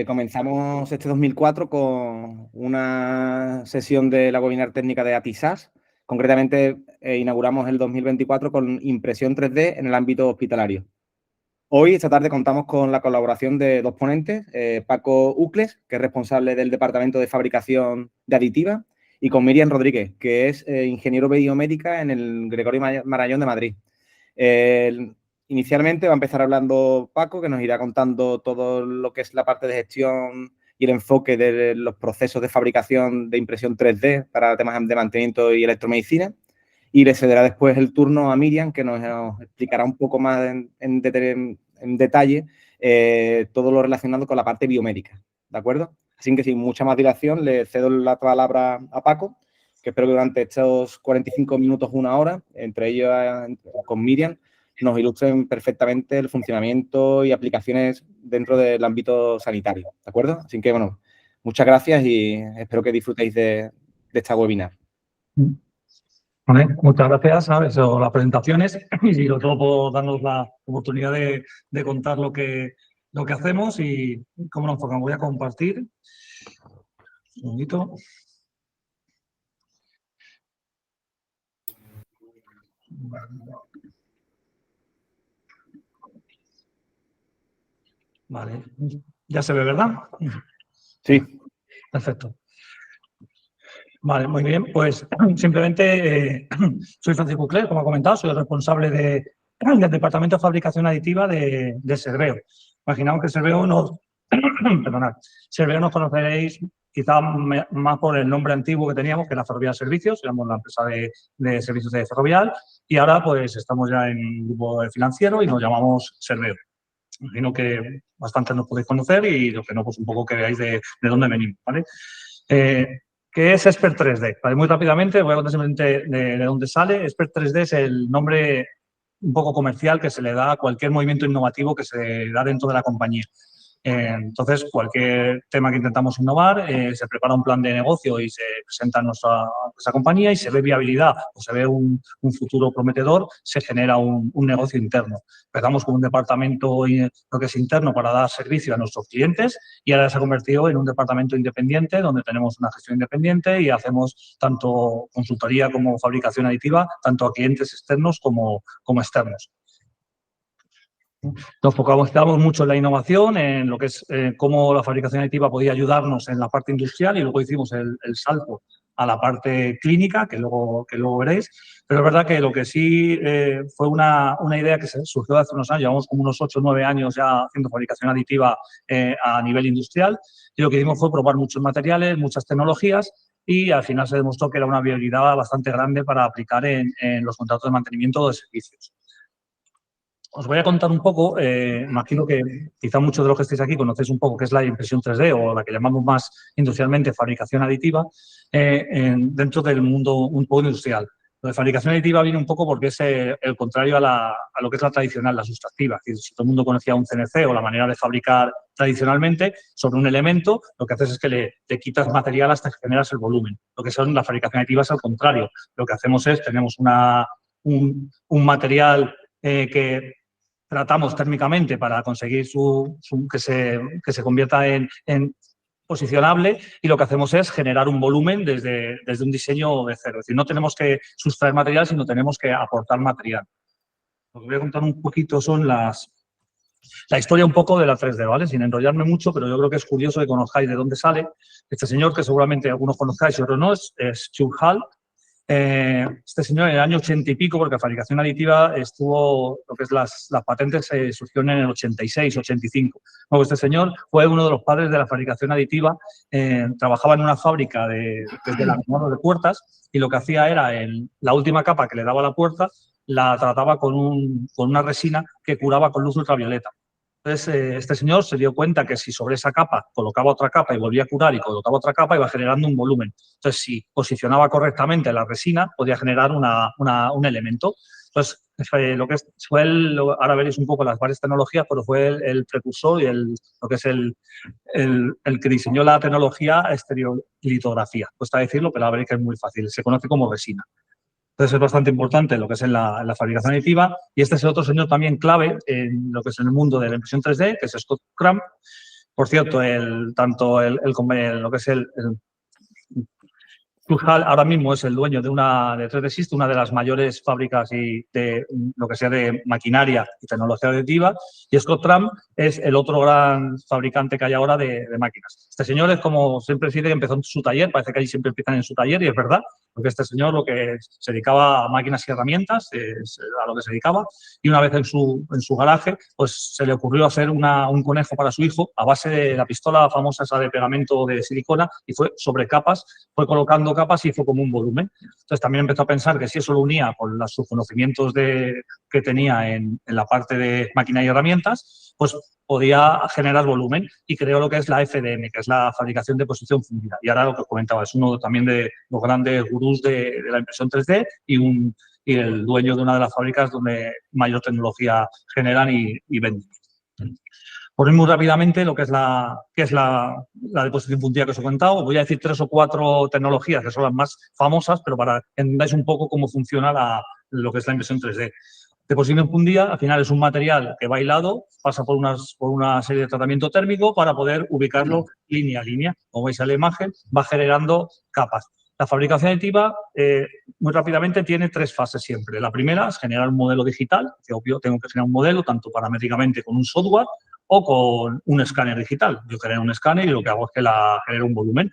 Comenzamos este 2004 con una sesión de la webinar técnica de ATISAS. Concretamente, inauguramos el 2024 con impresión 3D en el ámbito hospitalario. Hoy, esta tarde, contamos con la colaboración de dos ponentes, Paco Ucles, que es responsable del Departamento de Fabricación de Aditiva, y con Miriam Rodríguez, que es ingeniero biomédica en el Gregorio Marañón de Madrid. Inicialmente va a empezar hablando Paco, que nos irá contando todo lo que es la parte de gestión y el enfoque de los procesos de fabricación de impresión 3D para temas de mantenimiento y electromedicina. Y le cederá después el turno a Miriam, que nos explicará un poco más en detalle todo lo relacionado con la parte biomédica, ¿de acuerdo? Así que sin mucha más dilación, le cedo la palabra a Paco, que espero que durante estos 45 minutos, una hora, entre ellos con Miriam, nos ilustren perfectamente el funcionamiento y aplicaciones dentro del ámbito sanitario, ¿de acuerdo? Así que, bueno, muchas gracias y espero que disfrutéis de esta webinar. Vale, muchas gracias, ¿sabes? O las presentaciones y sobre todo por darnos la oportunidad de contar lo que hacemos y cómo nos enfocamos. Voy a compartir. Un segundito. Vale, ya se ve, ¿verdad? Sí. Perfecto. Vale, muy bien. Pues simplemente soy Francisco Ucles, como ha comentado, soy el responsable del Departamento de Fabricación Aditiva de Serveo. Imaginaos que Serveo Serveo nos conoceréis quizá más por el nombre antiguo que teníamos, que era Ferrovial Servicios, éramos la empresa de servicios de Ferrovial, y ahora pues estamos ya en un grupo financiero y nos llamamos Serveo. Imagino que bastante nos podéis conocer y lo que no, pues un poco que veáis de dónde venimos, ¿vale? ¿Qué es Expert 3D? Vale, muy rápidamente, voy a contar simplemente de dónde sale. Expert 3D es el nombre un poco comercial que se le da a cualquier movimiento innovativo que se da dentro de la compañía. Entonces, cualquier tema que intentamos innovar, se prepara un plan de negocio y se presenta a nuestra compañía y se ve viabilidad o se ve un futuro prometedor, se genera un negocio interno. Empezamos con un departamento lo que es interno para dar servicio a nuestros clientes y ahora se ha convertido en un departamento independiente donde tenemos una gestión independiente y hacemos tanto consultoría como fabricación aditiva, tanto a clientes externos como externos. Nos focalizamos mucho en la innovación, en lo que es cómo la fabricación aditiva podía ayudarnos en la parte industrial y luego hicimos el salto a la parte clínica, que luego veréis. Pero es verdad que lo que sí fue una idea que surgió hace unos años, llevamos como unos 8 o 9 años ya haciendo fabricación aditiva a nivel industrial, y lo que hicimos fue probar muchos materiales, muchas tecnologías, y al final se demostró que era una viabilidad bastante grande para aplicar en los contratos de mantenimiento de servicios. Os voy a contar un poco, imagino que quizá muchos de los que estéis aquí conocéis un poco qué es la impresión 3D o la que llamamos más industrialmente fabricación aditiva dentro del mundo un poco industrial. Lo de fabricación aditiva viene un poco porque es el contrario a lo que es la tradicional, la sustractiva. Si todo el mundo conocía un CNC o la manera de fabricar tradicionalmente sobre un elemento, lo que haces es que le quitas material hasta que generas el volumen. Lo que son la fabricación aditiva es al contrario. Lo que hacemos es, tenemos un material que tratamos térmicamente para conseguir que se convierta en posicionable y lo que hacemos es generar un volumen desde un diseño de cero. Es decir, no tenemos que sustraer material, sino tenemos que aportar material. Os voy a contar un poquito la historia un poco de la 3D, ¿vale? Sin enrollarme mucho, pero yo creo que es curioso que conozcáis de dónde sale. Este señor, que seguramente algunos conozcáis y otros no, es Chuck Hull. Este señor en el año 80 y pico, porque la fabricación aditiva estuvo, lo que es las patentes surgieron en el 86, 85. Luego este señor fue uno de los padres de la fabricación aditiva, trabajaba en una fábrica desde el armado de puertas y lo que hacía era la última capa que le daba a la puerta la trataba con una resina que curaba con luz ultravioleta. Entonces, este señor se dio cuenta que si sobre esa capa colocaba otra capa y volvía a curar y colocaba otra capa, iba generando un volumen. Entonces, si posicionaba correctamente la resina, podía generar un elemento. Entonces, lo que fue ahora veréis un poco las varias tecnologías, pero fue el precursor y lo que es el que diseñó la tecnología estereolitografía. Cuesta decirlo, pero ahora veréis que es muy fácil. Se conoce como resina. Entonces, es bastante importante lo que es en la fabricación aditiva. Y este es el otro señor también clave en lo que es en el mundo de la impresión 3D, que es Scott Cramp. Por cierto, lo que es Cujal ahora mismo es el dueño de 3D Systems, una de las mayores fábricas de lo que sea de maquinaria y tecnología aditiva, y Scott Trump es el otro gran fabricante que hay ahora de máquinas. Este señor es, como siempre dice, que empezó en su taller, parece que allí siempre empiezan en su taller, y es verdad, porque este señor lo que se dedicaba a máquinas y herramientas, es a lo que se dedicaba, y una vez en su garaje, pues se le ocurrió hacer un conejo para su hijo a base de la pistola famosa esa de pegamento de silicona, y fue sobre capas, fue colocando capas y hizo como un volumen. Entonces también empezó a pensar que si eso lo unía con sus conocimientos que tenía en la parte de máquina y herramientas, pues podía generar volumen, y creó lo que es la FDM, que es la fabricación de posición fundida. Y ahora lo que comentaba, es uno también de los grandes gurús de la impresión 3D y el dueño de una de las fábricas donde mayor tecnología generan y venden. Por ir muy rápidamente lo que es la deposición fundida que os he comentado, voy a decir 3 o 4 tecnologías que son las más famosas, pero para que entendáis un poco cómo funciona lo que es la impresión 3D. Deposición fundida, al final, es un material que va hilado, pasa por una serie de tratamiento térmico para poder ubicarlo línea a línea. Como veis en la imagen, va generando capas. La fabricación aditiva, muy rápidamente, tiene 3 fases siempre. La primera es generar un modelo digital, que obvio tengo que generar un modelo tanto paramétricamente con un software o con un escáner digital. Yo genero un escáner y lo que hago es que genero un volumen.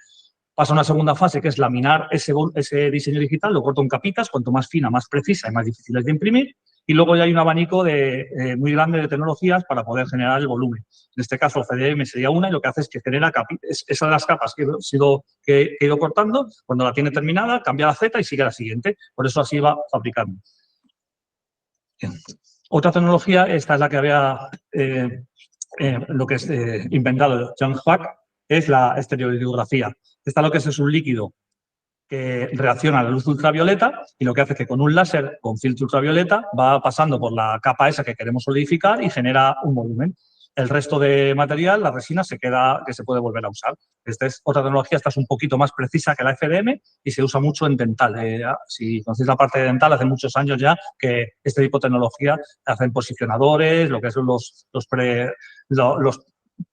Pasa a una segunda fase, que es laminar ese diseño digital, lo corto en capitas, cuanto más fina, más precisa y más difíciles de imprimir. Y luego ya hay un abanico muy grande de tecnologías para poder generar el volumen. En este caso, FDM sería una, y lo que hace es que genera esas de las capas que he ido cortando. Cuando la tiene terminada, cambia la Z y sigue la siguiente. Por eso así va fabricando. Bien. Otra tecnología, esta es la que había lo que es inventado John Hack, es la estereolitografía. Esta lo que es un líquido que reacciona a la luz ultravioleta, y lo que hace es que con un láser con filtro ultravioleta va pasando por la capa esa que queremos solidificar y genera un volumen. El resto de material, la resina, se queda, que se puede volver a usar. Esta es otra tecnología, esta es un poquito más precisa que la FDM y se usa mucho en dental. Si conocéis la parte de dental, hace muchos años ya que este tipo de tecnología hacen posicionadores, lo que son los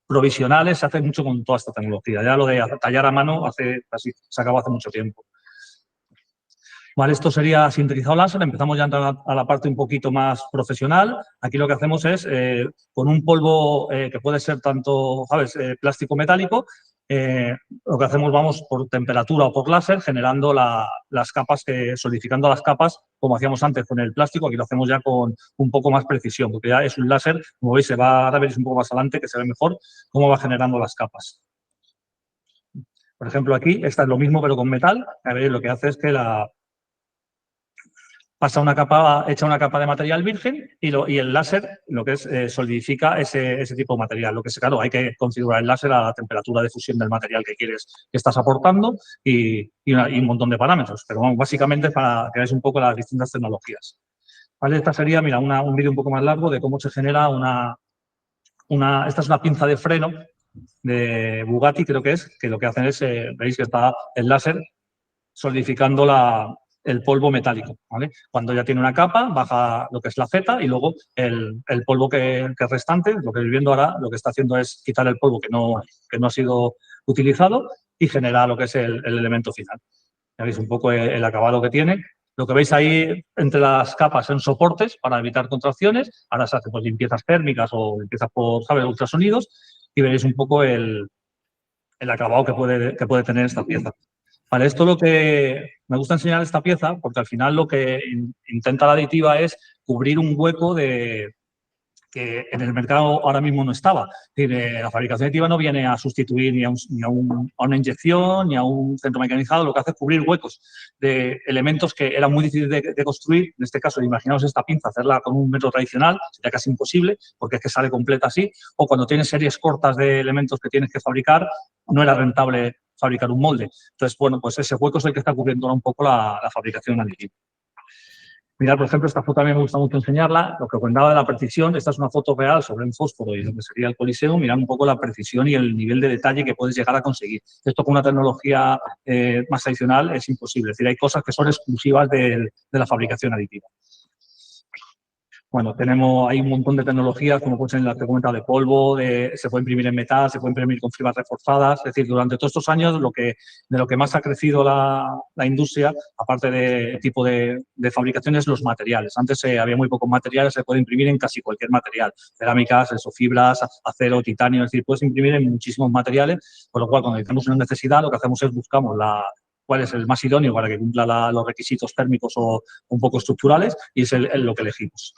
provisionales, se hace mucho con toda esta tecnología. Ya lo de tallar a mano se acabó hace mucho tiempo. Vale, esto sería sintetizado láser. Empezamos ya a entrar a la parte un poquito más profesional. Aquí lo que hacemos es, con un polvo que puede ser tanto, ¿sabes?, plástico metálico, lo que hacemos, vamos por temperatura o por láser, generando las capas, solidificando las capas, como hacíamos antes con el plástico. Aquí lo hacemos ya con un poco más precisión, porque ya es un láser, como veis, ahora veréis un poco más adelante, que se ve mejor cómo va generando las capas. Por ejemplo, aquí, esta es lo mismo, pero con metal. A ver, lo que hace es que echa una capa de material virgen y el láser lo que es solidifica ese tipo de material. Lo que es, claro, hay que configurar el láser a la temperatura de fusión del material que estás aportando y un montón de parámetros. Pero bueno, básicamente para que veáis un poco las distintas tecnologías. ¿Vale? Esta sería, mira, un vídeo un poco más largo de cómo se genera esta es una pinza de freno de Bugatti, creo que lo que hacen es, veis que está el láser solidificando el polvo metálico, ¿vale? Cuando ya tiene una capa, baja lo que es la Z y luego el polvo que es restante, lo que estoy viendo ahora, lo que está haciendo es quitar el polvo que no ha sido utilizado y genera lo que es el elemento final. Ya veis un poco el acabado que tiene. Lo que veis ahí entre las capas son soportes para evitar contracciones. Ahora se hacen pues limpiezas térmicas o limpiezas por, ¿sabes?, ultrasonidos, y veréis un poco el acabado que puede tener esta pieza. Vale, esto lo que me gusta enseñar esta pieza, porque al final lo que intenta la aditiva es cubrir un hueco que en el mercado ahora mismo no estaba. Es decir, la fabricación aditiva no viene a sustituir ni a una inyección ni a un centro mecanizado, lo que hace es cubrir huecos de elementos que eran muy difíciles de construir. En este caso, imaginaos esta pinza, hacerla con un método tradicional, sería casi imposible, porque es que sale completa así, o cuando tienes series cortas de elementos que tienes que fabricar, no era rentable fabricar un molde. Entonces, bueno, pues ese hueco es el que está cubriendo ahora un poco la fabricación aditiva. Mirad, por ejemplo, esta foto a mí me gusta mucho enseñarla. Lo que comentaba de la precisión, esta es una foto real sobre un fósforo y lo que sería el Coliseo. Mirad un poco la precisión y el nivel de detalle que puedes llegar a conseguir. Esto con una tecnología más tradicional es imposible. Es decir, hay cosas que son exclusivas de la fabricación aditiva. Bueno, hay un montón de tecnologías, como pueden ser las que he comentado, de polvo, se puede imprimir en metal, se puede imprimir con fibras reforzadas. Es decir, durante todos estos años, de lo que más ha crecido la industria, aparte de tipo de fabricación, es los materiales. Antes había muy pocos materiales, se puede imprimir en casi cualquier material. Cerámicas, fibras, acero, titanio, es decir, puedes imprimir en muchísimos materiales, con lo cual, cuando tenemos una necesidad, lo que hacemos es buscamos cuál es el más idóneo para que cumpla los requisitos térmicos o un poco estructurales y es lo que elegimos.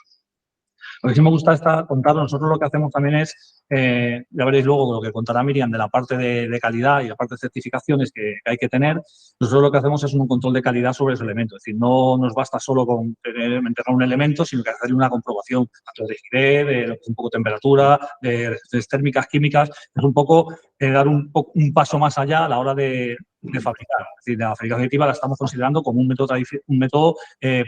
Lo que sí me gusta contar, nosotros lo que hacemos también es, ya veréis luego lo que contará Miriam de la parte de calidad y la parte de certificaciones que hay que tener. Nosotros lo que hacemos es un control de calidad sobre ese elemento. Es decir, no nos basta solo con entregar un elemento, sino que hacerle una comprobación tanto de rigidez, de lo que es un poco temperatura, de resistentes térmicas, químicas. Es un poco dar un paso más allá a la hora de fabricar. Es decir, la fabricación aditiva la estamos considerando como un método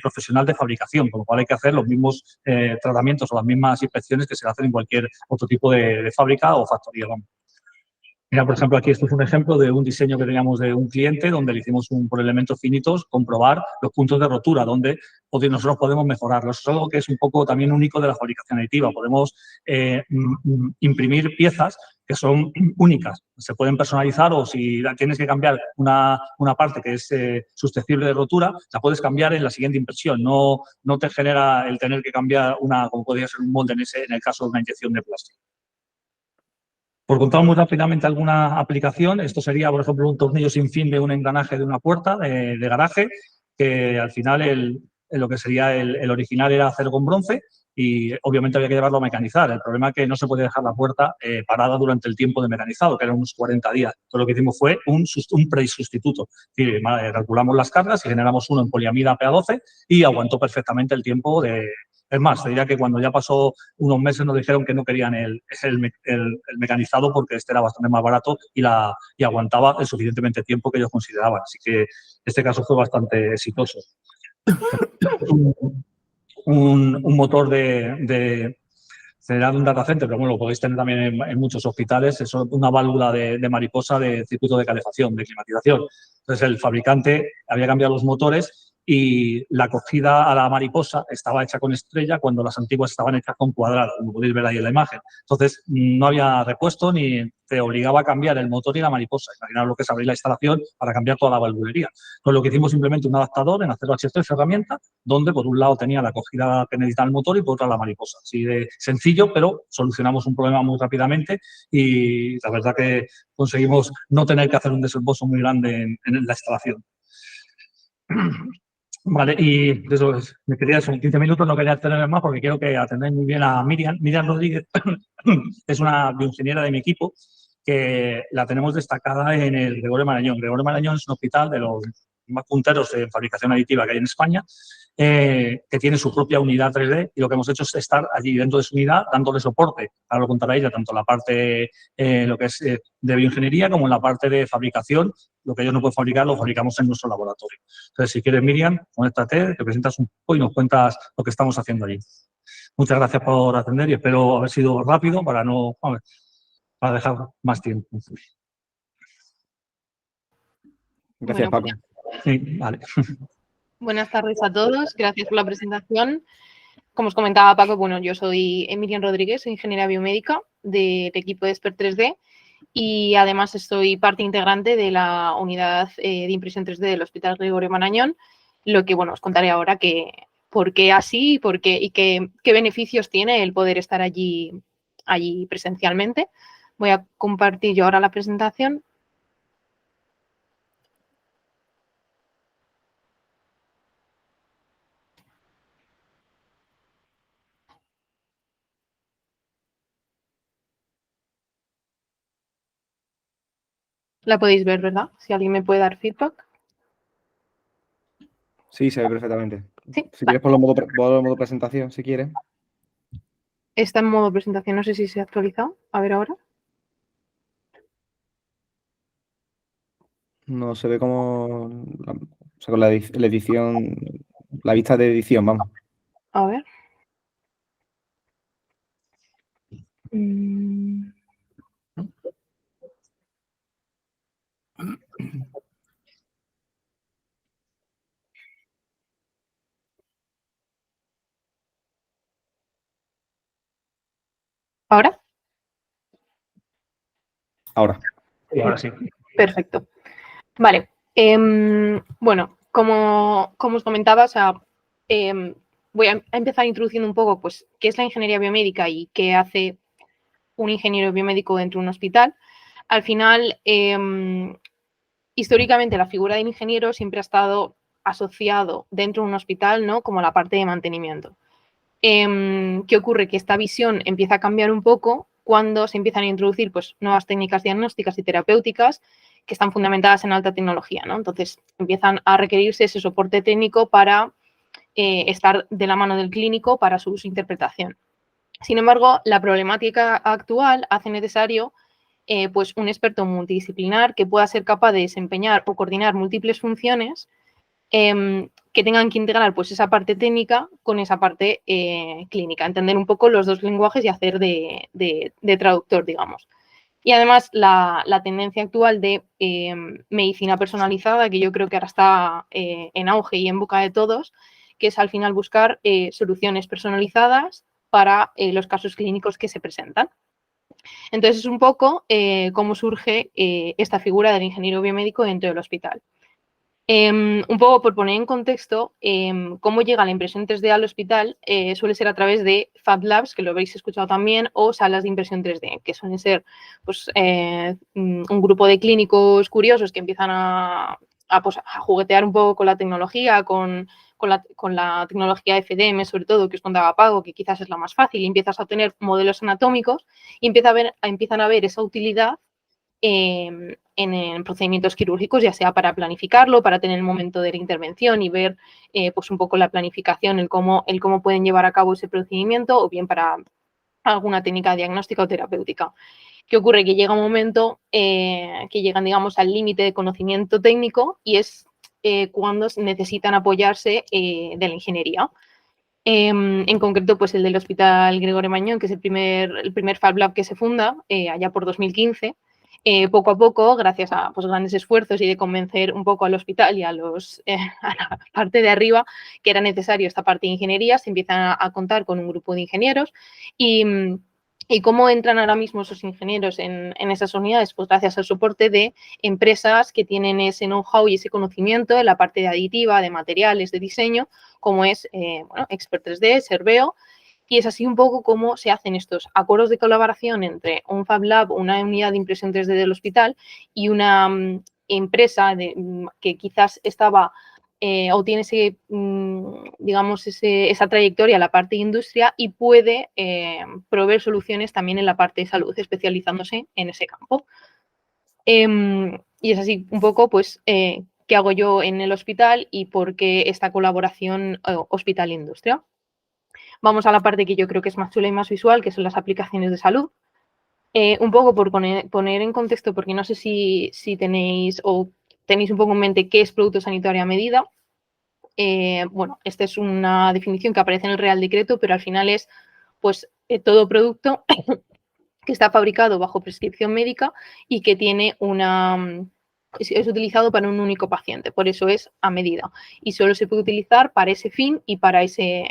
profesional de fabricación, con lo cual hay que hacer los mismos tratamientos o las mismas inspecciones que se hacen en cualquier otro tipo de fábrica o factoría. Vamos. Mira, por ejemplo, aquí esto es un ejemplo de un diseño que teníamos de un cliente donde le hicimos por elementos finitos comprobar los puntos de rotura donde nosotros podemos mejorarlos. Eso es algo que es un poco también único de la fabricación aditiva. Podemos imprimir piezas que son únicas. Se pueden personalizar o si tienes que cambiar una parte que es susceptible de rotura, la puedes cambiar en la siguiente impresión. No te genera el tener que cambiar como podría ser un molde en el caso de una inyección de plástico. Por contar muy rápidamente alguna aplicación, esto sería, por ejemplo, un tornillo sin fin de un engranaje de una puerta de garaje, que al final lo que sería el original era acero con bronce y obviamente había que llevarlo a mecanizar. El problema es que no se puede dejar la puerta parada durante el tiempo de mecanizado, que eran unos 40 días. Entonces, lo que hicimos fue un pre-sustituto. Es decir, calculamos las cargas y generamos uno en poliamida PA12 y aguantó perfectamente el tiempo de... Es más, te diría que cuando ya pasó unos meses nos dijeron que no querían el mecanizado porque este era bastante más barato y aguantaba el suficientemente tiempo que ellos consideraban. Así que este caso fue bastante exitoso. Un motor será de un data center, pero bueno, lo podéis tener también en muchos hospitales. Es una válvula de mariposa de circuito de calefacción, de climatización. Entonces, el fabricante había cambiado los motores y la acogida a la mariposa estaba hecha con estrella cuando las antiguas estaban hechas con cuadrado, como podéis ver ahí en la imagen. Entonces, no había repuesto ni te obligaba a cambiar el motor y la mariposa. Imaginaos lo que es abrir la instalación para cambiar toda la valvulería. Entonces, lo que hicimos simplemente un adaptador en acero H3 herramienta, donde por un lado tenía la acogida que necesitaba el motor y por otra la mariposa. Así de sencillo, pero solucionamos un problema muy rápidamente y la verdad que conseguimos no tener que hacer un desembolso muy grande en la instalación. Vale, y eso me quería, son 15 minutos, no quería tener más porque quiero que atendáis muy bien a Miriam. Miriam Rodríguez es una bioingeniera de mi equipo que la tenemos destacada en el Gregorio Marañón. Gregorio Marañón es un hospital de los más punteros en fabricación aditiva que hay en España, que tiene su propia unidad 3D y lo que hemos hecho es estar allí dentro de su unidad dándole soporte, ahora lo contará ella, tanto la parte lo que es de bioingeniería como en la parte de fabricación. Lo que ellos no pueden fabricar lo fabricamos en nuestro laboratorio. Entonces, si quieres, Miriam, conéctate, te presentas un poco y nos cuentas lo que estamos haciendo allí. Muchas gracias por atender y espero haber sido rápido para dejar más tiempo. Gracias, Paco. Sí, vale. Buenas tardes a todos, gracias por la presentación. Como os comentaba Paco, bueno, yo soy Miriam Rodríguez, soy ingeniera biomédica del equipo de Expert 3D y además soy parte integrante de la unidad de impresión 3D del Hospital Gregorio Marañón, lo que, bueno, os contaré ahora por qué así y qué beneficios tiene el poder estar allí presencialmente. Voy a compartir yo ahora la presentación. La podéis ver, ¿verdad? Si alguien me puede dar feedback. Sí, se ve perfectamente. Sí, Si vale. quieres, ponlo en modo presentación, si quieres. Está en modo presentación, no sé si se ha actualizado. A ver ahora. No se ve como con la edición, la vista de edición, vamos. A ver. ¿Ahora? Ahora. Y ahora sí. Perfecto. Vale. Bueno, como os comentaba, o sea, voy a empezar introduciendo un poco pues, qué es la ingeniería biomédica y qué hace un ingeniero biomédico dentro de un hospital. Al final, históricamente la figura del ingeniero siempre ha estado asociado dentro de un hospital, ¿no? Como la parte de mantenimiento. ¿Qué ocurre? Que esta visión empieza a cambiar un poco cuando se empiezan a introducir pues, nuevas técnicas diagnósticas y terapéuticas que están fundamentadas en alta tecnología, ¿no? Entonces empiezan a requerirse ese soporte técnico para estar de la mano del clínico para su interpretación. Sin embargo, la problemática actual hace necesario pues un experto multidisciplinar que pueda ser capaz de desempeñar o coordinar múltiples funciones que tengan que integrar pues esa parte técnica con esa parte clínica, entender un poco los dos lenguajes y hacer de traductor, digamos. Y además la tendencia actual de medicina personalizada, que yo creo que ahora está en auge y en boca de todos, que es al final buscar soluciones personalizadas para los casos clínicos que se presentan. Entonces es un poco cómo surge esta figura del ingeniero biomédico dentro del hospital. Un poco por poner en contexto, cómo llega la impresión 3D al hospital suele ser a través de Fab Labs, que lo habréis escuchado también, o salas de impresión 3D, que suelen ser pues, un grupo de clínicos curiosos que empiezan pues, a juguetear un poco con la tecnología, con la tecnología FDM, sobre todo, que os contaba Pago, que quizás es la más fácil, y empiezas a tener modelos anatómicos y empiezan a ver esa utilidad en procedimientos quirúrgicos, ya sea para planificarlo, para tener el momento de la intervención y ver pues un poco la planificación, el cómo pueden llevar a cabo ese procedimiento, o bien para alguna técnica diagnóstica o terapéutica. ¿Qué ocurre? Que llega un momento que llegan, digamos, al límite de conocimiento técnico y es cuando necesitan apoyarse de la ingeniería. En concreto, pues el del Hospital Gregorio Marañón, que es el primer Fab Lab que se funda allá por 2015. Poco a poco, gracias a pues, grandes esfuerzos y de convencer un poco al hospital y a la parte de arriba que era necesario esta parte de ingeniería, se empiezan a contar con un grupo de ingenieros y cómo entran ahora mismo esos ingenieros en esas unidades, pues gracias al soporte de empresas que tienen ese know-how y ese conocimiento en la parte de aditiva, de materiales, de diseño, como es Expert 3D, Serveo. Y es así un poco cómo se hacen estos acuerdos de colaboración entre un Fab Lab, una unidad de impresión 3D del hospital y una empresa que quizás estaba o tiene esa trayectoria en la parte de industria y puede proveer soluciones también en la parte de salud, especializándose en ese campo. Y es así un poco, pues, qué hago yo en el hospital y por qué esta colaboración hospital-industria. Vamos a la parte que yo creo que es más chula y más visual, que son las aplicaciones de salud. Un poco por poner en contexto, porque no sé si tenéis un poco en mente qué es producto sanitario a medida. Bueno, esta es una definición que aparece en el Real Decreto, pero al final es pues todo producto que está fabricado bajo prescripción médica y que tiene es utilizado para un único paciente, por eso es a medida y solo se puede utilizar para ese fin y para ese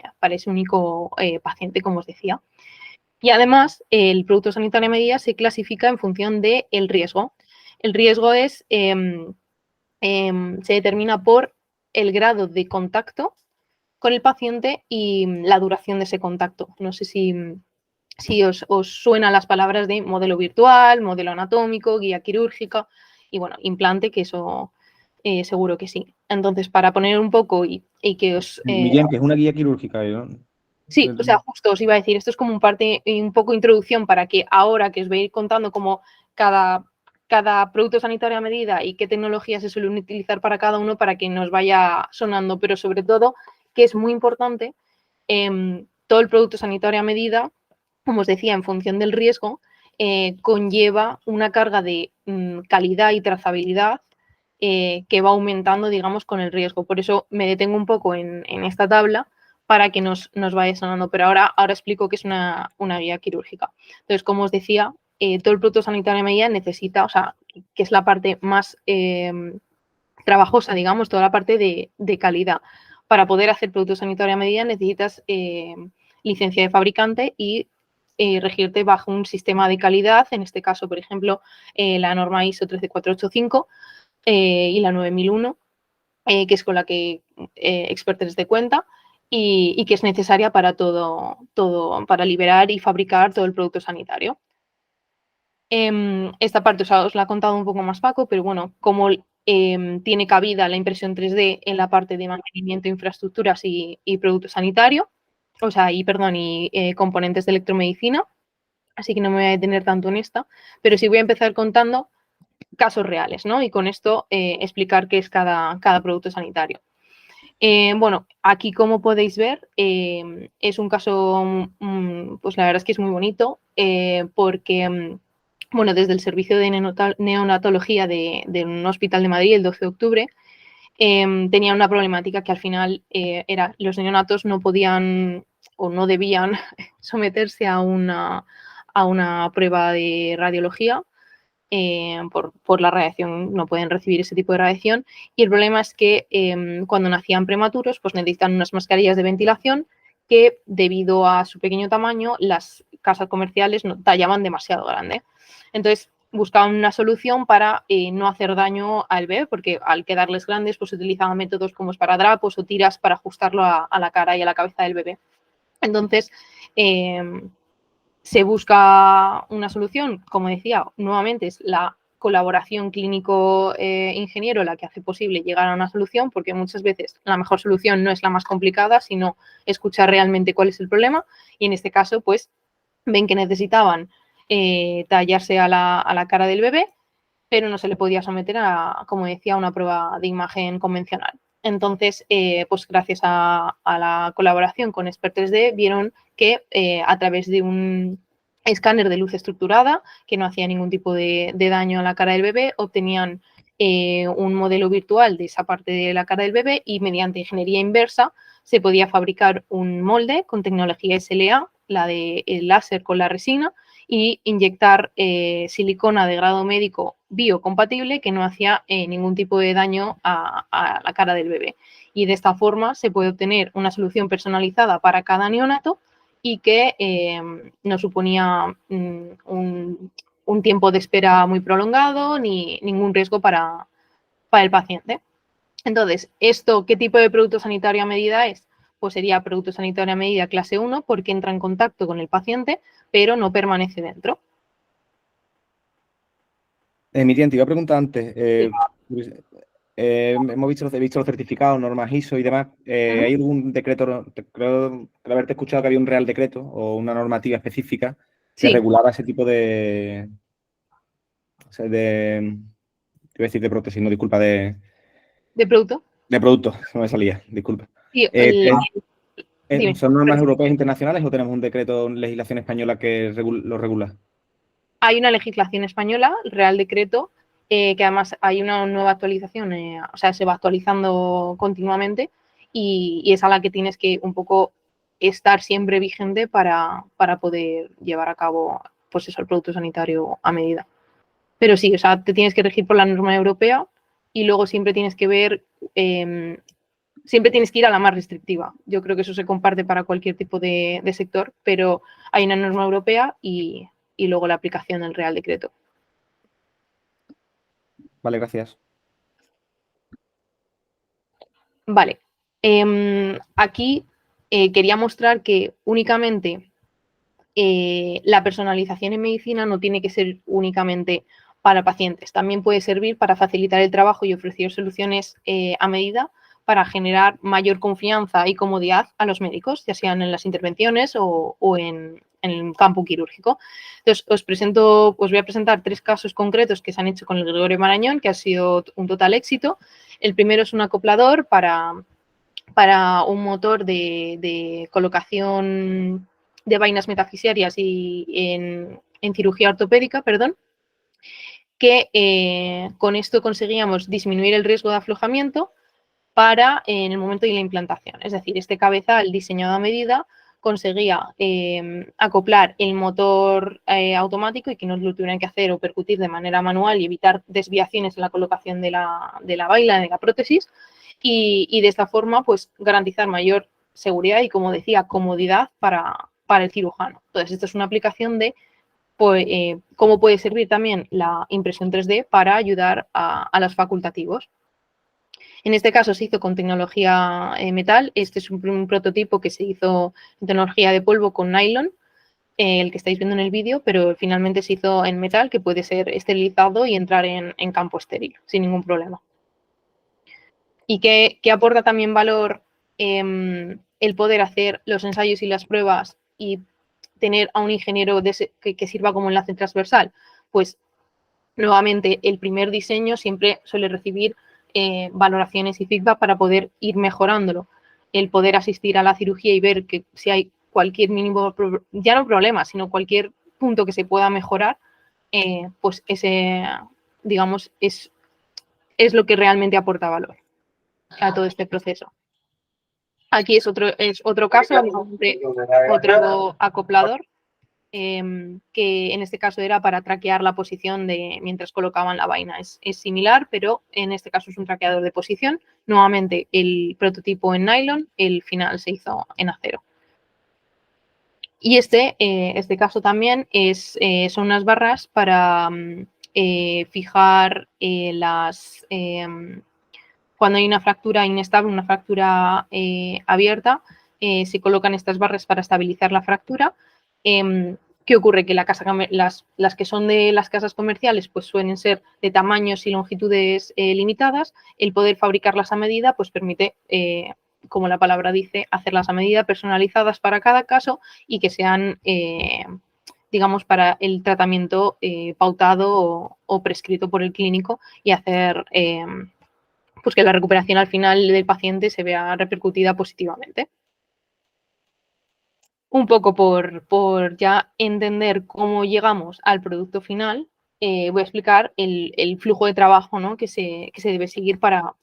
único paciente, como os decía. Y además, el producto sanitario a medida se clasifica en función del riesgo. El riesgo se determina por el grado de contacto con el paciente y la duración de ese contacto. No sé si os suenan las palabras de modelo virtual, modelo anatómico, guía quirúrgica y, bueno, implante, que eso seguro que sí. Entonces, para poner un poco y que os... Miriam, que es una guía quirúrgica, ¿no? Sí, o sea, justo os iba a decir, esto es como un poco introducción para que ahora que os voy a ir contando como cada producto sanitario a medida y qué tecnologías se suelen utilizar para cada uno, para que nos vaya sonando, pero sobre todo que es muy importante, todo el producto sanitario a medida, como os decía, en función del riesgo, conlleva una carga de calidad y trazabilidad que va aumentando, digamos, con el riesgo. Por eso me detengo un poco en esta tabla para que nos vaya sonando. Pero ahora explico qué es una guía quirúrgica. Entonces, como os decía, todo el producto sanitario a medida necesita, o sea, que es la parte más trabajosa, digamos, toda la parte de calidad. Para poder hacer producto sanitario a medida necesitas licencia de fabricante y regirte bajo un sistema de calidad, en este caso, por ejemplo, la norma ISO 13485 y la 9001, que es con la que Expert 3D cuenta y que es necesaria para para liberar y fabricar todo el producto sanitario. Esta parte os la ha contado un poco más Paco, pero bueno, como tiene cabida la impresión 3D en la parte de mantenimiento de infraestructuras y producto sanitario, o sea, y componentes de electromedicina, así que no me voy a detener tanto en esta, pero sí voy a empezar contando casos reales, ¿no? Y con esto explicar qué es cada producto sanitario. Bueno, aquí como podéis ver, es un caso, pues la verdad es que es muy bonito, porque, bueno, desde el servicio de neonatología de un hospital de Madrid, el 12 de octubre, tenía una problemática que al final era los neonatos no podían o no debían someterse a una prueba de radiología. Por la radiación, no pueden recibir ese tipo de radiación, y el problema es que cuando nacían prematuros pues necesitan unas mascarillas de ventilación que debido a su pequeño tamaño las casas comerciales no tallaban demasiado grande. Entonces buscaban una solución para no hacer daño al bebé, porque al quedarles grandes pues utilizaban métodos como esparadrapos o tiras para ajustarlo a la cara y a la cabeza del bebé. Entonces se busca una solución, como decía, nuevamente es la colaboración clínico-ingeniero la que hace posible llegar a una solución, porque muchas veces la mejor solución no es la más complicada, sino escuchar realmente cuál es el problema, y en este caso, pues, ven que necesitaban tallarse a la cara del bebé, pero no se le podía someter a, como decía, a una prueba de imagen convencional. Entonces, pues gracias a la colaboración con Expert 3D, vieron que a través de un escáner de luz estructurada, que no hacía ningún tipo de daño a la cara del bebé, obtenían un modelo virtual de esa parte de la cara del bebé y mediante ingeniería inversa se podía fabricar un molde con tecnología SLA, la de el láser con la resina, y inyectar silicona de grado médico biocompatible que no hacía ningún tipo de daño a la cara del bebé. Y de esta forma se puede obtener una solución personalizada para cada neonato y que no suponía un tiempo de espera muy prolongado ni ningún riesgo para el paciente. Entonces, ¿qué tipo de producto sanitario a medida es? Pues sería producto sanitario a medida clase 1 porque entra en contacto con el paciente, pero no permanece dentro. Miriam, te iba a preguntar antes, hemos visto los certificados, normas ISO y demás. ¿Hay algún decreto? Creo haberte escuchado que había un real decreto o una normativa específica que regulaba ese tipo de... O sea, iba a decir de prótesis, no, disculpa, ¿De producto? De producto, no me salía, disculpa. Sí, ¿Son normas europeas internacionales o tenemos un decreto, legislación española que lo regula? Hay una legislación española, el Real Decreto, que además hay una nueva actualización, o sea, se va actualizando continuamente y es a la que tienes que un poco estar siempre vigente para poder llevar a cabo, pues eso, el producto sanitario a medida. Pero sí, o sea, te tienes que regir por la norma europea y luego siempre tienes que ver, siempre tienes que ir a la más restrictiva. Yo creo que eso se comparte para cualquier tipo de sector, pero hay una norma europea y luego la aplicación del Real Decreto. Vale, gracias. Vale. Aquí quería mostrar que únicamente la personalización en medicina no tiene que ser únicamente para pacientes. También puede servir para facilitar el trabajo y ofrecer soluciones a medida para generar mayor confianza y comodidad a los médicos, ya sean en las intervenciones o en el campo quirúrgico. Entonces, os voy a presentar 3 casos concretos que se han hecho con el Gregorio Marañón, que ha sido un total éxito. El primero es un acoplador para un motor de colocación de vainas metafisarias y en cirugía ortopédica, perdón, que con esto conseguíamos disminuir el riesgo de aflojamiento para en el momento de la implantación. Es decir, este cabezal diseñado a medida conseguía acoplar el motor automático y que no lo tuvieran que hacer o percutir de manera manual y evitar desviaciones en la colocación de la vaina, de la prótesis, y de esta forma pues garantizar mayor seguridad y, como decía, comodidad para para el cirujano. Entonces, esto es una aplicación de pues, cómo puede servir también la impresión 3D para ayudar a los facultativos. En este caso se hizo con tecnología metal. Este es un prototipo que se hizo en tecnología de polvo con nylon, el que estáis viendo en el vídeo, pero finalmente se hizo en metal, que puede ser esterilizado y entrar en campo estéril sin ningún problema. ¿Y qué aporta también valor el poder hacer los ensayos y las pruebas y tener a un ingeniero que sirva como enlace transversal? Pues nuevamente el primer diseño siempre suele recibir valoraciones y feedback para poder ir mejorándolo. El poder asistir a la cirugía y ver que si hay cualquier mínimo, ya no problema, sino cualquier punto que se pueda mejorar, pues ese, digamos, es lo que realmente aporta valor a todo este proceso. Aquí es otro caso, otro acoplador, que en este caso era para traquear la posición mientras colocaban la vaina. Es similar, pero en este caso es un traqueador de posición. Nuevamente el prototipo en nylon, el final se hizo en acero. Y este caso también son unas barras para fijar cuando hay una fractura inestable, una fractura abierta, se colocan estas barras para estabilizar la fractura. ¿Qué ocurre? Que las que son de las casas comerciales pues suelen ser de tamaños y longitudes limitadas. El poder fabricarlas a medida pues permite, como la palabra dice, hacerlas a medida, personalizadas para cada caso y que sean, digamos, para el tratamiento pautado o prescrito por el clínico y hacer pues que la recuperación al final del paciente se vea repercutida positivamente. Un poco por ya entender cómo llegamos al producto final, voy a explicar el flujo de trabajo, ¿no?, que se debe seguir para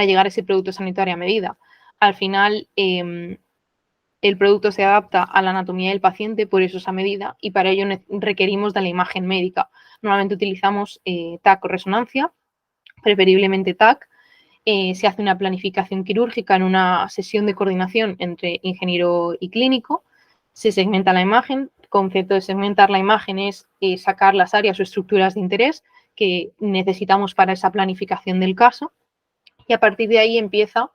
llegar a ese producto sanitario a medida. Al final, el producto se adapta a la anatomía del paciente, por eso es a medida, y para ello requerimos de la imagen médica. Normalmente utilizamos TAC o resonancia, preferiblemente TAC. Se hace una planificación quirúrgica en una sesión de coordinación entre ingeniero y clínico. Se segmenta la imagen. El concepto de segmentar la imagen es sacar las áreas o estructuras de interés que necesitamos para esa planificación del caso. Y a partir de ahí empieza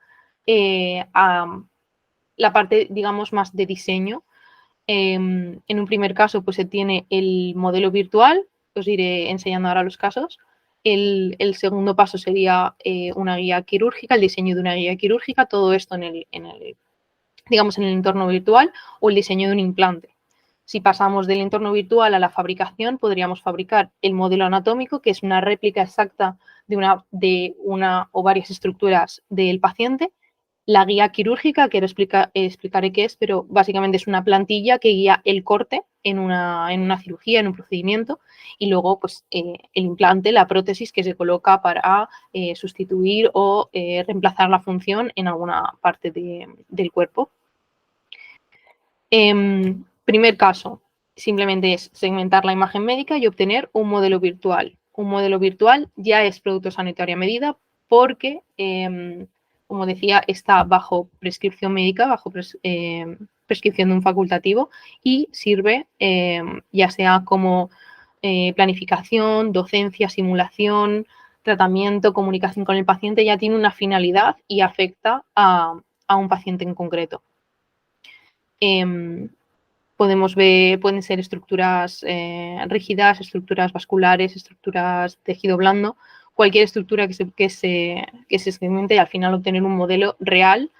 la parte, digamos, más de diseño. En un primer caso, pues se tiene el modelo virtual. Os iré enseñando ahora los casos. El segundo paso sería una guía quirúrgica, el diseño de una guía quirúrgica, todo esto digamos, en el entorno virtual, o el diseño de un implante. Si pasamos del entorno virtual a la fabricación, podríamos fabricar el modelo anatómico, que es una réplica exacta de una o varias estructuras del paciente. La guía quirúrgica, que ahora explicaré qué es, pero básicamente es una plantilla que guía el corte en una cirugía, en un procedimiento, y luego pues, el implante, la prótesis que se coloca para sustituir o reemplazar la función en alguna parte del cuerpo. Primer caso, simplemente es segmentar la imagen médica y obtener un modelo virtual. Un modelo virtual ya es producto sanitario a medida porque como decía, está bajo prescripción médica, bajo prescripción de un facultativo y sirve ya sea como planificación, docencia, simulación, tratamiento, comunicación con el paciente, ya tiene una finalidad y afecta a un paciente en concreto. Podemos ver, pueden ser estructuras rígidas, estructuras vasculares, estructuras de tejido blando, cualquier estructura que se segmente y al final obtener un modelo real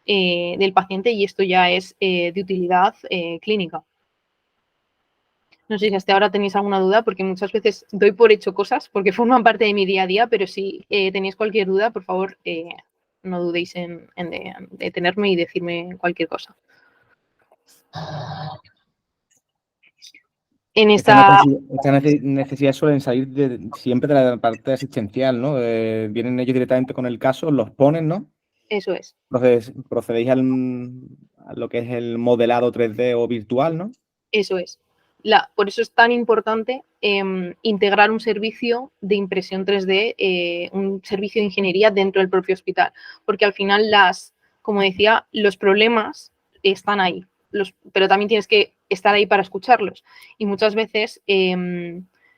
del paciente, y esto ya es de utilidad clínica. No sé si hasta ahora tenéis alguna duda, porque muchas veces doy por hecho cosas porque forman parte de mi día a día, pero si tenéis cualquier duda, por favor, no dudéis en detenerme y decirme cualquier cosa. En Estas necesidades suelen salir siempre de la parte asistencial, ¿no? Vienen ellos directamente con el caso, los ponen, ¿no? Eso es. Procedéis a lo que es el modelado 3D o virtual, ¿no? Eso es. Por eso es tan importante integrar un servicio de impresión 3D, un servicio de ingeniería dentro del propio hospital, porque al final como decía, los problemas están ahí. pero también tienes que estar ahí para escucharlos. Y muchas veces,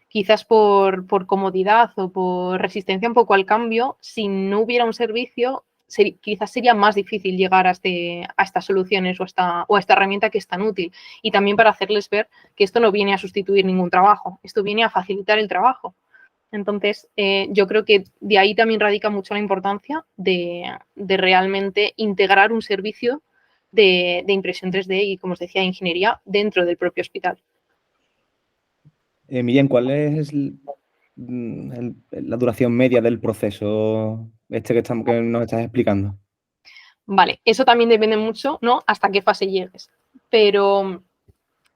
quizás por comodidad o por resistencia un poco al cambio, si no hubiera un servicio, quizás sería más difícil llegar a estas soluciones o a esta herramienta que es tan útil. Y también para hacerles ver que esto no viene a sustituir ningún trabajo, esto viene a facilitar el trabajo. Entonces, yo creo que de ahí también radica mucho la importancia de realmente integrar un servicio de impresión 3D y, como os decía, ingeniería dentro del propio hospital. Miriam, ¿cuál es la duración media del proceso que nos estás explicando? Vale, eso también depende mucho, ¿no? Hasta qué fase llegues. Pero,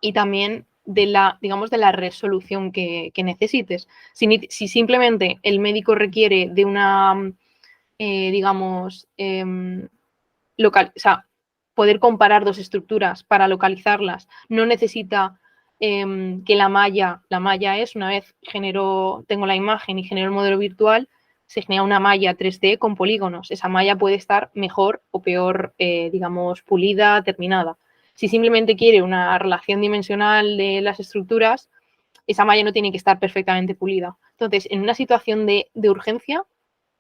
y también de la, digamos, de la resolución que necesites. Si simplemente el médico requiere de una, digamos, o sea, poder comparar dos estructuras para localizarlas, no necesita que la malla es, una vez tengo la imagen y genero el modelo virtual, se genera una malla 3D con polígonos. Esa malla puede estar mejor o peor, digamos, pulida, terminada. Si simplemente quiere una relación dimensional de las estructuras, esa malla no tiene que estar perfectamente pulida. Entonces, en una situación de urgencia,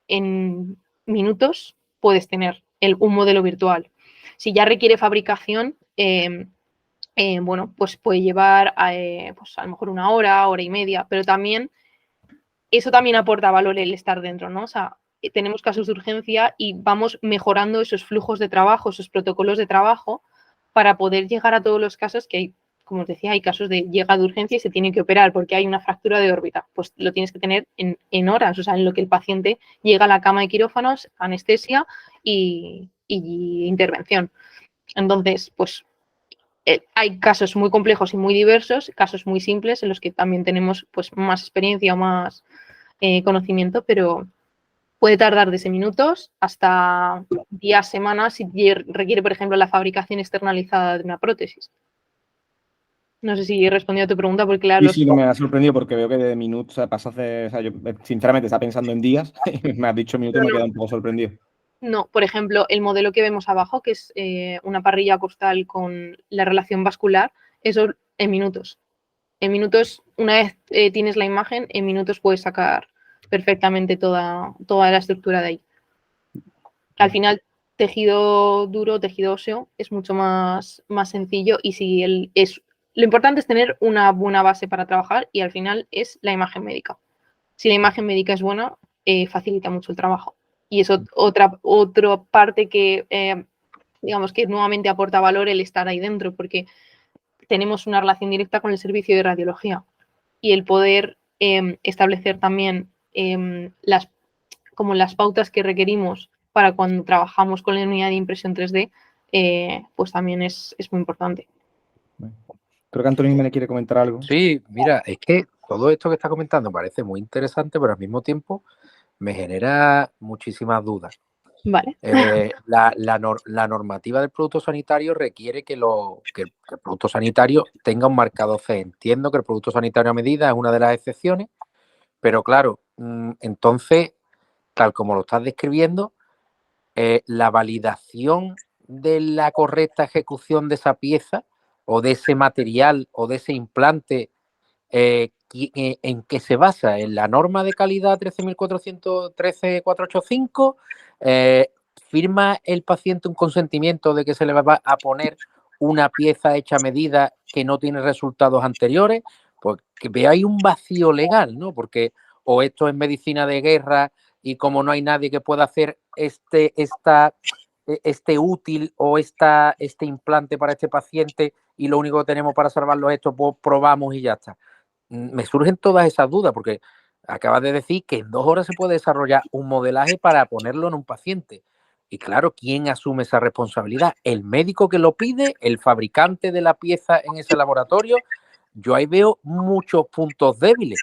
en minutos puedes tener un modelo virtual. Si ya requiere fabricación, bueno, pues puede llevar pues a lo mejor una hora y media, pero también eso también aporta valor el estar dentro, ¿no? O sea, tenemos casos de urgencia y vamos mejorando esos flujos de trabajo, esos protocolos de trabajo para poder llegar a todos los casos que hay. Como os decía, hay casos de llega de urgencia y se tiene que operar porque hay una fractura de órbita. Pues lo tienes que tener en horas, o sea, en lo que el paciente llega a la cama de quirófanos, anestesia y intervención. Entonces, pues hay casos muy complejos y muy diversos, casos muy simples en los que también tenemos pues más experiencia o más conocimiento, pero puede tardar desde minutos hasta días, semanas, si requiere, por ejemplo, la fabricación externalizada de una prótesis. No sé si he respondido a tu pregunta, porque claro... Sí, me ha sorprendido porque veo que de minutos pasas de... O sea, yo sinceramente estaba pensando en días, me has dicho minutos y me he quedado un poco sorprendido. No, por ejemplo, el modelo que vemos abajo, que es una parrilla costal con la relación vascular, eso en minutos. En minutos, una vez tienes la imagen, en minutos puedes sacar perfectamente toda la estructura de ahí. Al final, tejido duro, tejido óseo, es mucho más sencillo y si lo importante es tener una buena base para trabajar y al final es la imagen médica. Si la imagen médica es buena, facilita mucho el trabajo. Y es otra parte que, digamos, que nuevamente aporta valor el estar ahí dentro, porque tenemos una relación directa con el servicio de radiología y el poder establecer también como las pautas que requerimos para cuando trabajamos con la unidad de impresión 3D, pues también es muy importante. Creo que Antonio me quiere comentar algo. Sí, mira, es que todo esto que está comentando parece muy interesante, pero al mismo tiempo me genera muchísimas dudas. Vale. La normativa del producto sanitario requiere que el producto sanitario tenga un marcado CE. Entiendo que el producto sanitario a medida es una de las excepciones, pero claro, entonces, tal como lo estás describiendo, la validación de la correcta ejecución de esa pieza o de ese material o de ese implante, ¿en qué se basa? ¿En la norma de calidad 13.485? ¿Firma el paciente un consentimiento de que se le va a poner una pieza hecha a medida que no tiene resultados anteriores? Pues que veo ahí un vacío legal, ¿no? Porque o esto es medicina de guerra y como no hay nadie que pueda hacer este útil o este implante para este paciente y lo único que tenemos para salvarlo es esto, pues probamos y ya está. Me surgen todas esas dudas porque acabas de decir que en 2 horas se puede desarrollar un modelaje para ponerlo en un paciente. Y claro, ¿quién asume esa responsabilidad? ¿El médico que lo pide? ¿El fabricante de la pieza en ese laboratorio? Yo ahí veo muchos puntos débiles,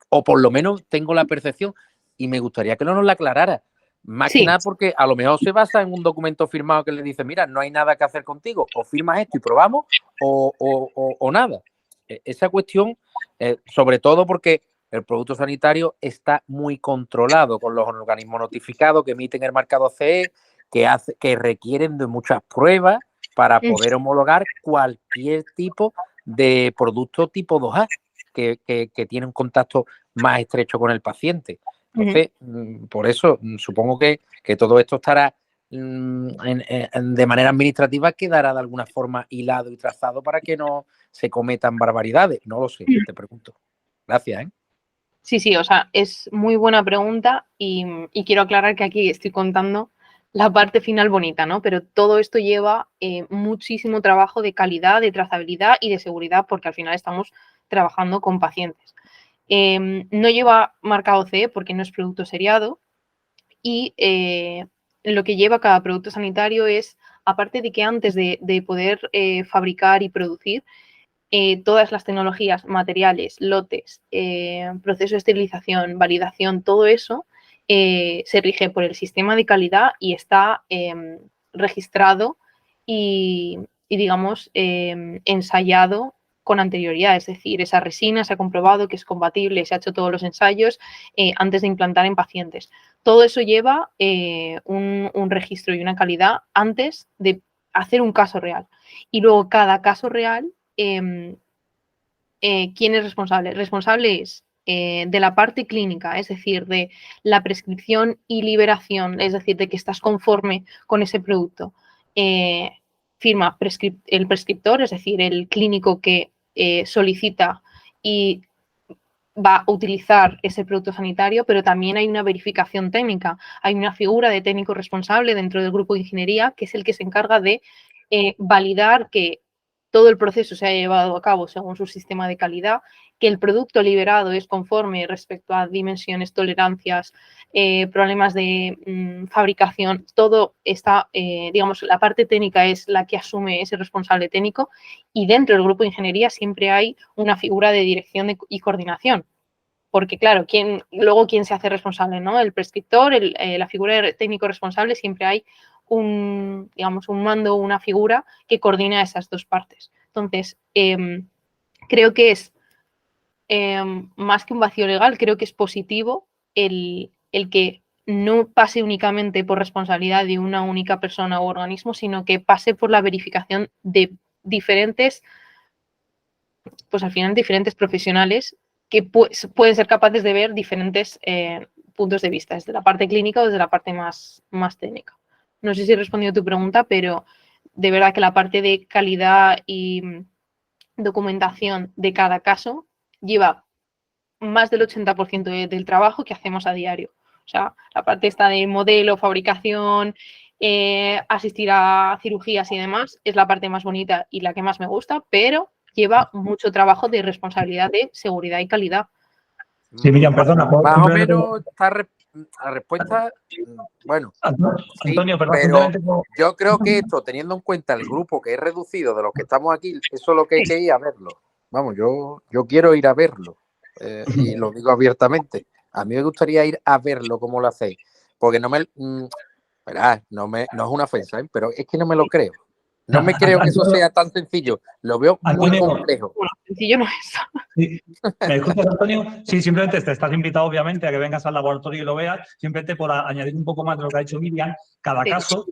o por lo menos tengo la percepción y me gustaría que no nos la aclarara. Más que nada porque a lo mejor se basa en un documento firmado que le dice, mira, no hay nada que hacer contigo, o firmas esto y probamos, o nada. Esa cuestión, sobre todo porque el producto sanitario está muy controlado con los organismos notificados que emiten el marcado CE, que requieren de muchas pruebas, para poder homologar cualquier tipo de producto tipo 2A que tiene un contacto más estrecho con el paciente. Entonces, por eso supongo que todo esto estará de manera administrativa, quedará de alguna forma hilado y trazado para que no se cometan barbaridades. No lo sé, te pregunto. Gracias, ¿eh? Sí, o sea, es muy buena pregunta y quiero aclarar que aquí estoy contando la parte final bonita, ¿no? Pero todo esto lleva muchísimo trabajo de calidad, de trazabilidad y de seguridad, porque al final estamos trabajando con pacientes. No lleva marcado CE porque no es producto seriado y lo que lleva cada producto sanitario es, aparte de que antes de poder fabricar y producir, todas las tecnologías, materiales, lotes, proceso de esterilización, validación, todo eso se rige por el sistema de calidad y está registrado y digamos, ensayado con anterioridad. Es decir, esa resina se ha comprobado que es compatible, se ha hecho todos los ensayos antes de implantar en pacientes. Todo eso lleva un registro y una calidad antes de hacer un caso real. Y luego cada caso real, ¿quién es responsable? Responsable es de la parte clínica, es decir, de la prescripción y liberación, es decir, de que estás conforme con ese producto. Firma el prescriptor, es decir, el clínico que solicita y va a utilizar ese producto sanitario, pero también hay una verificación técnica. Hay una figura de técnico responsable dentro del grupo de ingeniería que es el que se encarga de validar que todo el proceso se ha llevado a cabo según su sistema de calidad, que el producto liberado es conforme respecto a dimensiones, tolerancias, problemas de fabricación. Todo está, digamos, la parte técnica es la que asume ese responsable técnico y dentro del grupo de ingeniería siempre hay una figura de dirección y coordinación. Porque, claro, luego quién se hace responsable, ¿no? El prescriptor, la figura de técnico responsable, siempre hay un mando, una figura que coordina esas dos partes. Entonces, creo que es más que un vacío legal, creo que es positivo el que no pase únicamente por responsabilidad de una única persona u organismo, sino que pase por la verificación de diferentes, pues al final diferentes profesionales que pueden ser capaces de ver diferentes puntos de vista, desde la parte clínica o desde la parte más técnica. No sé si he respondido a tu pregunta, pero de verdad que la parte de calidad y documentación de cada caso lleva más del 80% del trabajo que hacemos a diario. O sea, la parte esta de modelo, fabricación, asistir a cirugías y demás es la parte más bonita y la que más me gusta, pero lleva mucho trabajo de responsabilidad de seguridad y calidad. Sí, Miriam, perdona. Más o menos está la respuesta, bueno. Antonio, sí, perdón, pero yo creo que esto, teniendo en cuenta el grupo que es reducido de los que estamos aquí, eso es lo que hay que ir a verlo. Vamos, yo quiero ir a verlo y lo digo abiertamente. A mí me gustaría ir a verlo como lo hacéis, porque no es una ofensa, ¿eh? Pero es que no me lo creo. No me creo que eso sea tan sencillo. Lo veo muy complejo. Bueno, sencillo no es. Sí. ¿Me escuchas, Antonio? Sí, simplemente te estás invitado, obviamente, a que vengas al laboratorio y lo veas. Simplemente por añadir un poco más de lo que ha dicho Miriam, cada caso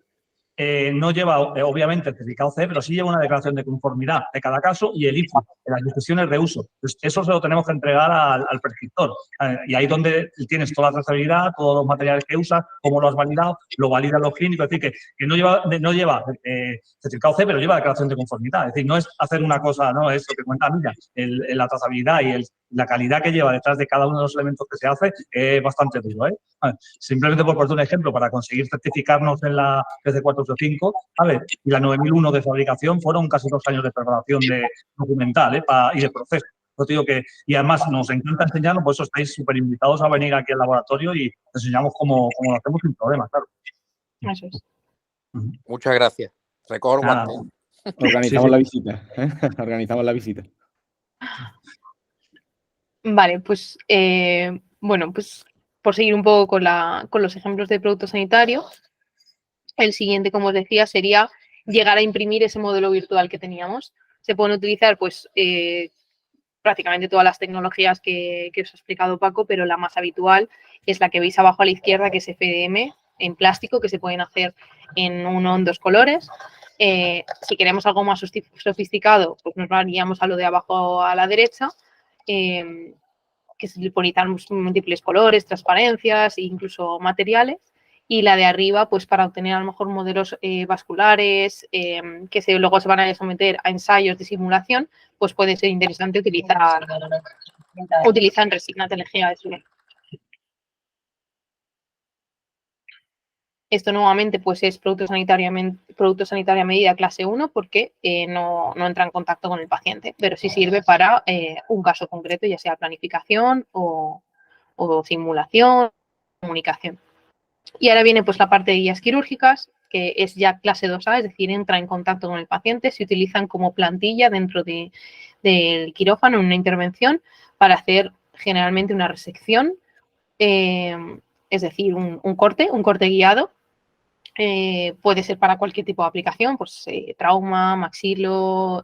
no lleva, obviamente, el certificado CE, pero sí lleva una declaración de conformidad de cada caso y el IFU, de las decisiones de uso. Pues eso se lo tenemos que entregar al prescriptor. Y ahí es donde tienes toda la trazabilidad, todos los materiales que usas, cómo lo has validado, lo validan los clínicos. Es decir, que no lleva certificado CE, pero lleva declaración de conformidad. Es decir, no es hacer una cosa, no es lo que cuenta Miriam, la trazabilidad y la calidad que lleva detrás de cada uno de los elementos que se hace es bastante duro, ¿eh? Simplemente por poner un ejemplo, para conseguir certificarnos en la PC485, y la 9001 de fabricación fueron casi 2 años de preparación documental y de proceso. Yo digo y además nos encanta enseñarlo, por eso estáis súper invitados a venir aquí al laboratorio y enseñamos cómo lo hacemos sin problemas, claro. Eso es. Muchas gracias. Recojo el guante. Organizamos la visita. Organizamos la visita. Vale, pues bueno, pues por seguir un poco con los ejemplos de producto sanitario, el siguiente, como os decía, sería llegar a imprimir ese modelo virtual que teníamos. Se pueden utilizar, pues, prácticamente todas las tecnologías que os ha explicado Paco, pero la más habitual es la que veis abajo a la izquierda, que es FDM, en plástico, que se pueden hacer en uno o en dos colores. Si queremos algo más sofisticado, pues nos varíamos a lo de abajo a la derecha, que se utilizan múltiples colores, transparencias e incluso materiales. Y la de arriba, pues para obtener a lo mejor modelos vasculares que luego se van a someter a ensayos de simulación, pues puede ser interesante utilizar resina TLG ASL. Esto nuevamente pues es producto sanitaria a medida clase 1 porque no entra en contacto con el paciente, pero sí sirve para un caso concreto, ya sea planificación o simulación, comunicación. Y ahora viene pues la parte de guías quirúrgicas, que es ya clase 2A, es decir, entra en contacto con el paciente, se utilizan como plantilla dentro del quirófano en una intervención para hacer generalmente una resección, es decir, un corte guiado. Puede ser para cualquier tipo de aplicación, pues trauma, maxilo,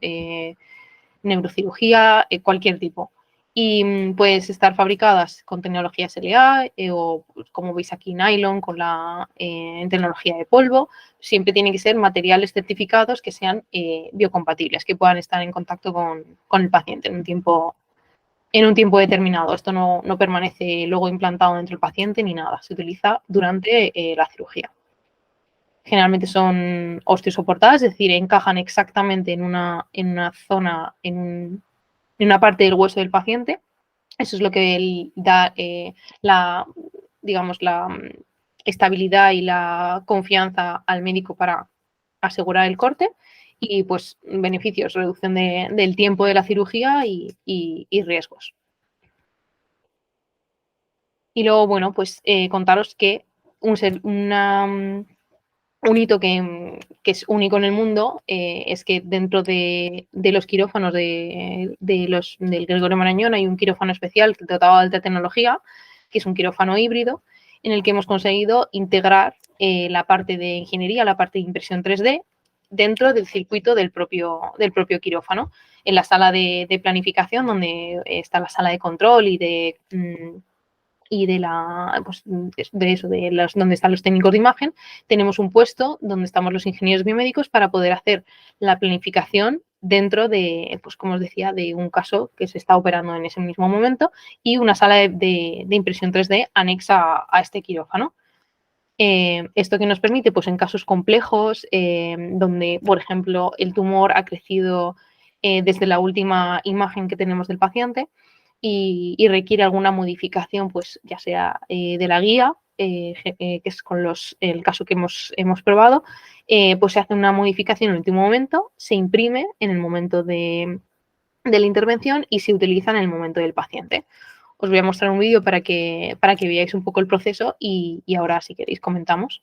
neurocirugía, cualquier tipo. Y pueden estar fabricadas con tecnología SLA o, como veis aquí, nylon con la tecnología de polvo. Siempre tienen que ser materiales certificados que sean biocompatibles, que puedan estar en contacto con el paciente en un tiempo determinado. Esto no permanece luego implantado dentro del paciente ni nada. Se utiliza durante la cirugía. Generalmente son osteosoportadas, es decir, encajan exactamente en una zona, en una parte del hueso del paciente. Eso es lo que da la estabilidad y la confianza al médico para asegurar el corte. Y pues beneficios, reducción del tiempo de la cirugía y riesgos. Y luego, bueno, pues contaros que un hito que es único en el mundo es que dentro de los quirófanos del Gregorio Marañón hay un quirófano especial dotado de alta tecnología, que es un quirófano híbrido, en el que hemos conseguido integrar la parte de ingeniería, la parte de impresión 3D, dentro del circuito del propio quirófano, en la sala de planificación, donde está la sala de control y de donde están los técnicos de imagen, tenemos un puesto donde estamos los ingenieros biomédicos para poder hacer la planificación dentro de, pues como os decía, de un caso que se está operando en ese mismo momento y una sala de impresión 3D anexa a este quirófano. ¿Esto que nos permite? Pues en casos complejos, donde, por ejemplo, el tumor ha crecido desde la última imagen que tenemos del paciente, y requiere alguna modificación, pues ya sea de la guía, que es con el caso que hemos probado, pues se hace una modificación en el último momento, se imprime en el momento de la intervención y se utiliza en el momento del paciente. Os voy a mostrar un vídeo para que veáis un poco el proceso y ahora, si queréis, comentamos.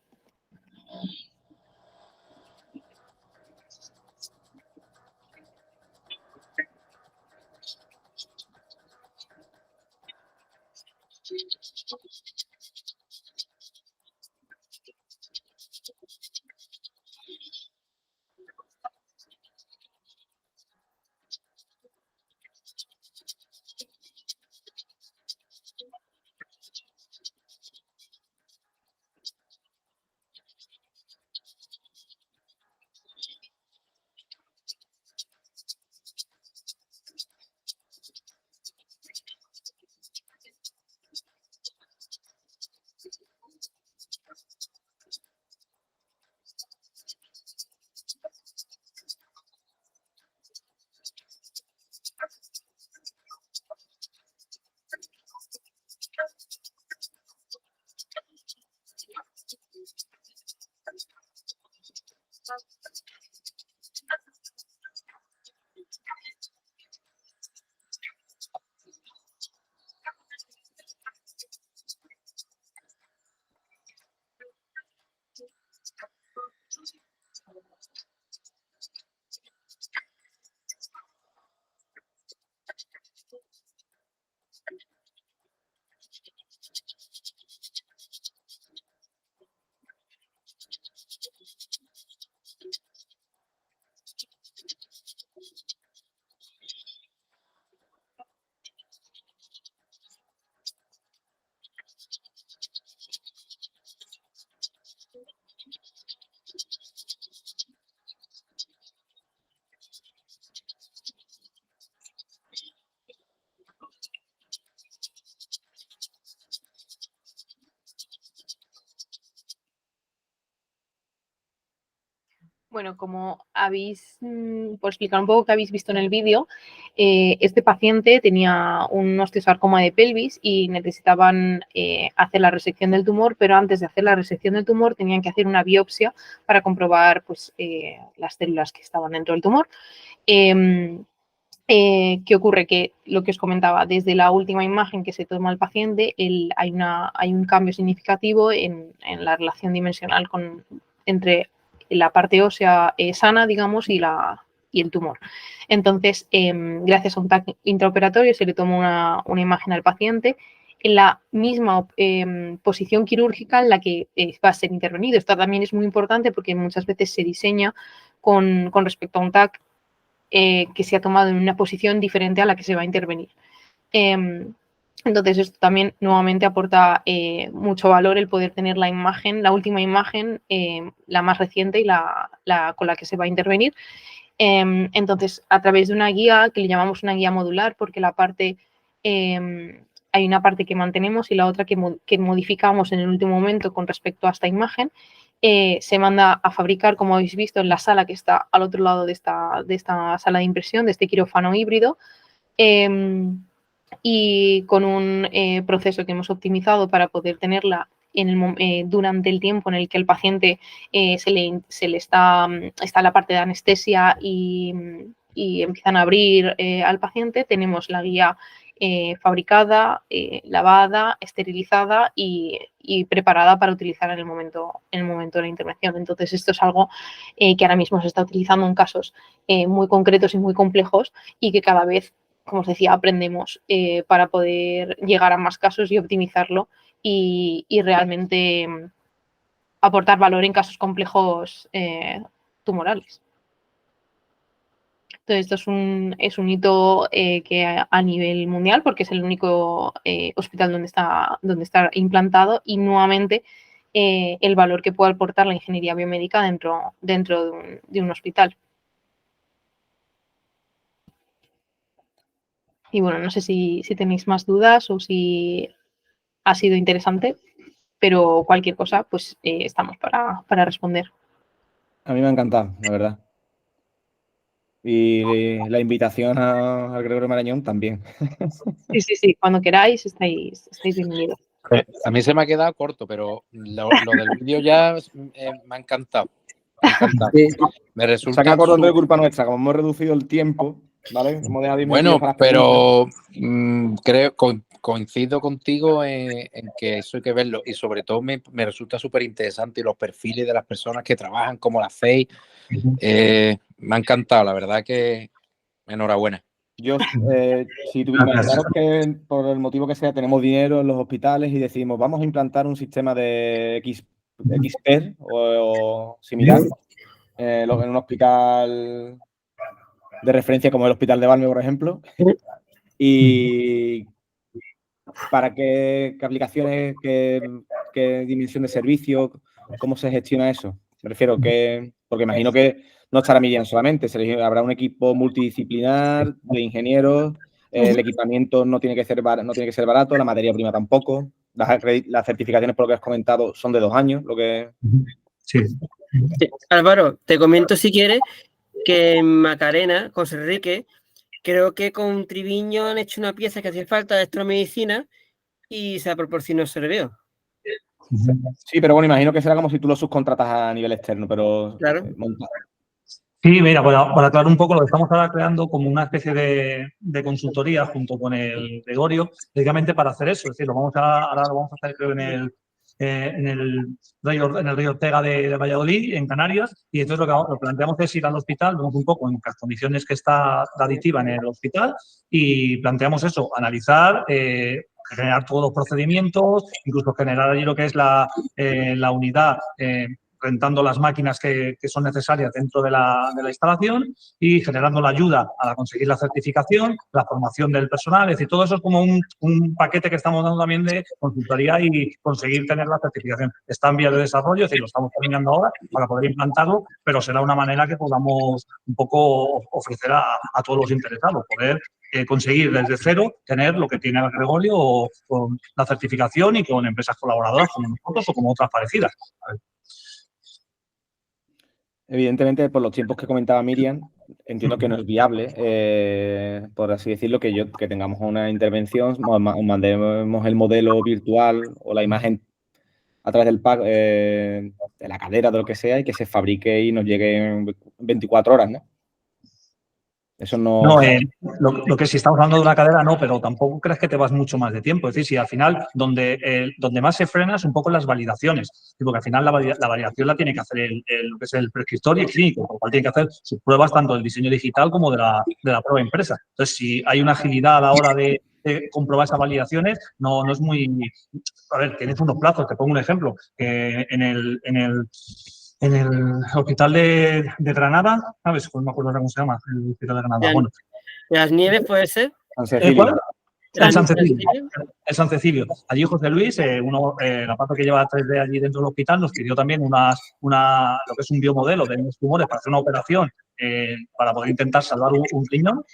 Bueno, como habéis, por explicar un poco que habéis visto en el vídeo, este paciente tenía un osteosarcoma de pelvis y necesitaban hacer la resección del tumor, pero antes de hacer la resección del tumor tenían que hacer una biopsia para comprobar pues, las células que estaban dentro del tumor. ¿Qué ocurre? Que lo que os comentaba, desde la última imagen que se toma el paciente, hay un cambio significativo en la relación dimensional entre la parte ósea sana, digamos, y el tumor. Entonces, gracias a un TAC intraoperatorio se le toma una imagen al paciente en la misma posición quirúrgica en la que va a ser intervenido. Esto también es muy importante porque muchas veces se diseña con respecto a un TAC que se ha tomado en una posición diferente a la que se va a intervenir. Entonces, esto también nuevamente aporta mucho valor el poder tener la imagen, la última imagen, la más reciente y con la que se va a intervenir. Entonces, a través de una guía que le llamamos una guía modular, porque hay una parte que mantenemos y la otra que modificamos en el último momento con respecto a esta imagen, se manda a fabricar, como habéis visto, en la sala que está al otro lado de esta sala de impresión, de este quirófano híbrido, y con un proceso que hemos optimizado para poder tenerla durante el tiempo en el que el paciente se le está la parte de anestesia y empiezan a abrir al paciente. Tenemos la guía fabricada, lavada, esterilizada y preparada para utilizar en el momento de la intervención. Entonces, esto es algo que ahora mismo se está utilizando en casos muy concretos y muy complejos y que cada vez, como os decía, aprendemos para poder llegar a más casos y optimizarlo y realmente aportar valor en casos complejos tumorales. Entonces, esto es un hito que a nivel mundial, porque es el único hospital donde está implantado y nuevamente el valor que puede aportar la ingeniería biomédica dentro de un hospital. Y bueno, no sé si tenéis más dudas o si ha sido interesante, pero cualquier cosa, pues estamos para responder. A mí me ha encantado, la verdad. Y la invitación al Gregorio Marañón también. Sí, cuando queráis estáis bienvenidos. A mí se me ha quedado corto, pero lo del vídeo ya me ha encantado. Me ha encantado. Sí. Me resulta Saca por de culpa nuestra, como hemos reducido el tiempo, ¿vale? Hemos dejado 10 bueno, minutos para las pero creo coincido contigo en que eso hay que verlo y sobre todo me resulta súper interesante los perfiles de las personas que trabajan, como la hacéis. Me ha encantado, la verdad que enhorabuena. Yo, si imaginaros que por el motivo que sea tenemos dinero en los hospitales y decimos vamos a implantar un sistema de XPER o similar en un hospital de referencia como el Hospital de Valme, por ejemplo, y para qué aplicaciones, qué dimensión de servicio, cómo se gestiona eso. Me refiero que, porque imagino que no estará Miriam solamente, habrá un equipo multidisciplinar de ingenieros, el equipamiento no tiene que ser barato, la materia prima tampoco, las certificaciones, por lo que has comentado, son de 2 años, lo que... Sí. Álvaro, te comento si quieres que en Macarena, José Enrique, creo que con Triviño han hecho una pieza que hacía falta de electromedicina y se ha proporcionado servicio. Sí, pero bueno, imagino que será como si tú lo subcontratas a nivel externo, pero claro. Sí, mira, para aclarar un poco, lo que estamos ahora creando como una especie de consultoría junto con el Gregorio, precisamente para hacer eso. Es decir, ahora lo vamos a hacer creo en el Rey Ortega de Valladolid, en Canarias, y entonces lo que planteamos es ir al hospital, vemos un poco en las condiciones que está la aditiva en el hospital y planteamos eso, analizar, generar todos los procedimientos, incluso generar allí lo que es la unidad, rentando las máquinas que son necesarias dentro de la instalación y generando la ayuda a conseguir la certificación, la formación del personal. Es decir, todo eso es como un paquete que estamos dando también de consultoría y conseguir tener la certificación. Está en vía de desarrollo, es decir, lo estamos terminando ahora para poder implantarlo, pero será una manera que podamos un poco ofrecer a todos los interesados, poder conseguir desde cero tener lo que tiene el Gregorio con la certificación y con empresas colaboradoras como nosotros o como otras parecidas. Evidentemente, por los tiempos que comentaba Miriam, entiendo que no es viable, por así decirlo, que tengamos una intervención, os mandemos el modelo virtual o la imagen a través del pack, de la cadera, de lo que sea, y que se fabrique y nos llegue en 24 horas, ¿no? Eso no... No, lo que si estamos hablando de una cadera, no, pero tampoco crees que te vas mucho más de tiempo. Es decir, si al final donde más se frena es un poco las validaciones, porque al final la validación la tiene que hacer lo que es el prescriptor y el clínico, por lo cual tiene que hacer sus pruebas tanto del diseño digital como de la prueba impresa. Entonces, si hay una agilidad a la hora de comprobar esas validaciones, no es muy... A ver, tienes unos plazos, te pongo un ejemplo. En el hospital de Granada, ¿sabes? Pues no me acuerdo cómo se llama, el hospital de Granada. Bueno. ¿Las Nieves puede ser? San Cecilio. ¿Cuál? En San Cecilio. En San Cecilio. Allí José Luis, la parte que lleva 3D allí dentro del hospital, nos pidió también lo que es un biomodelo de unos tumores para hacer una operación para poder intentar salvar un riñón.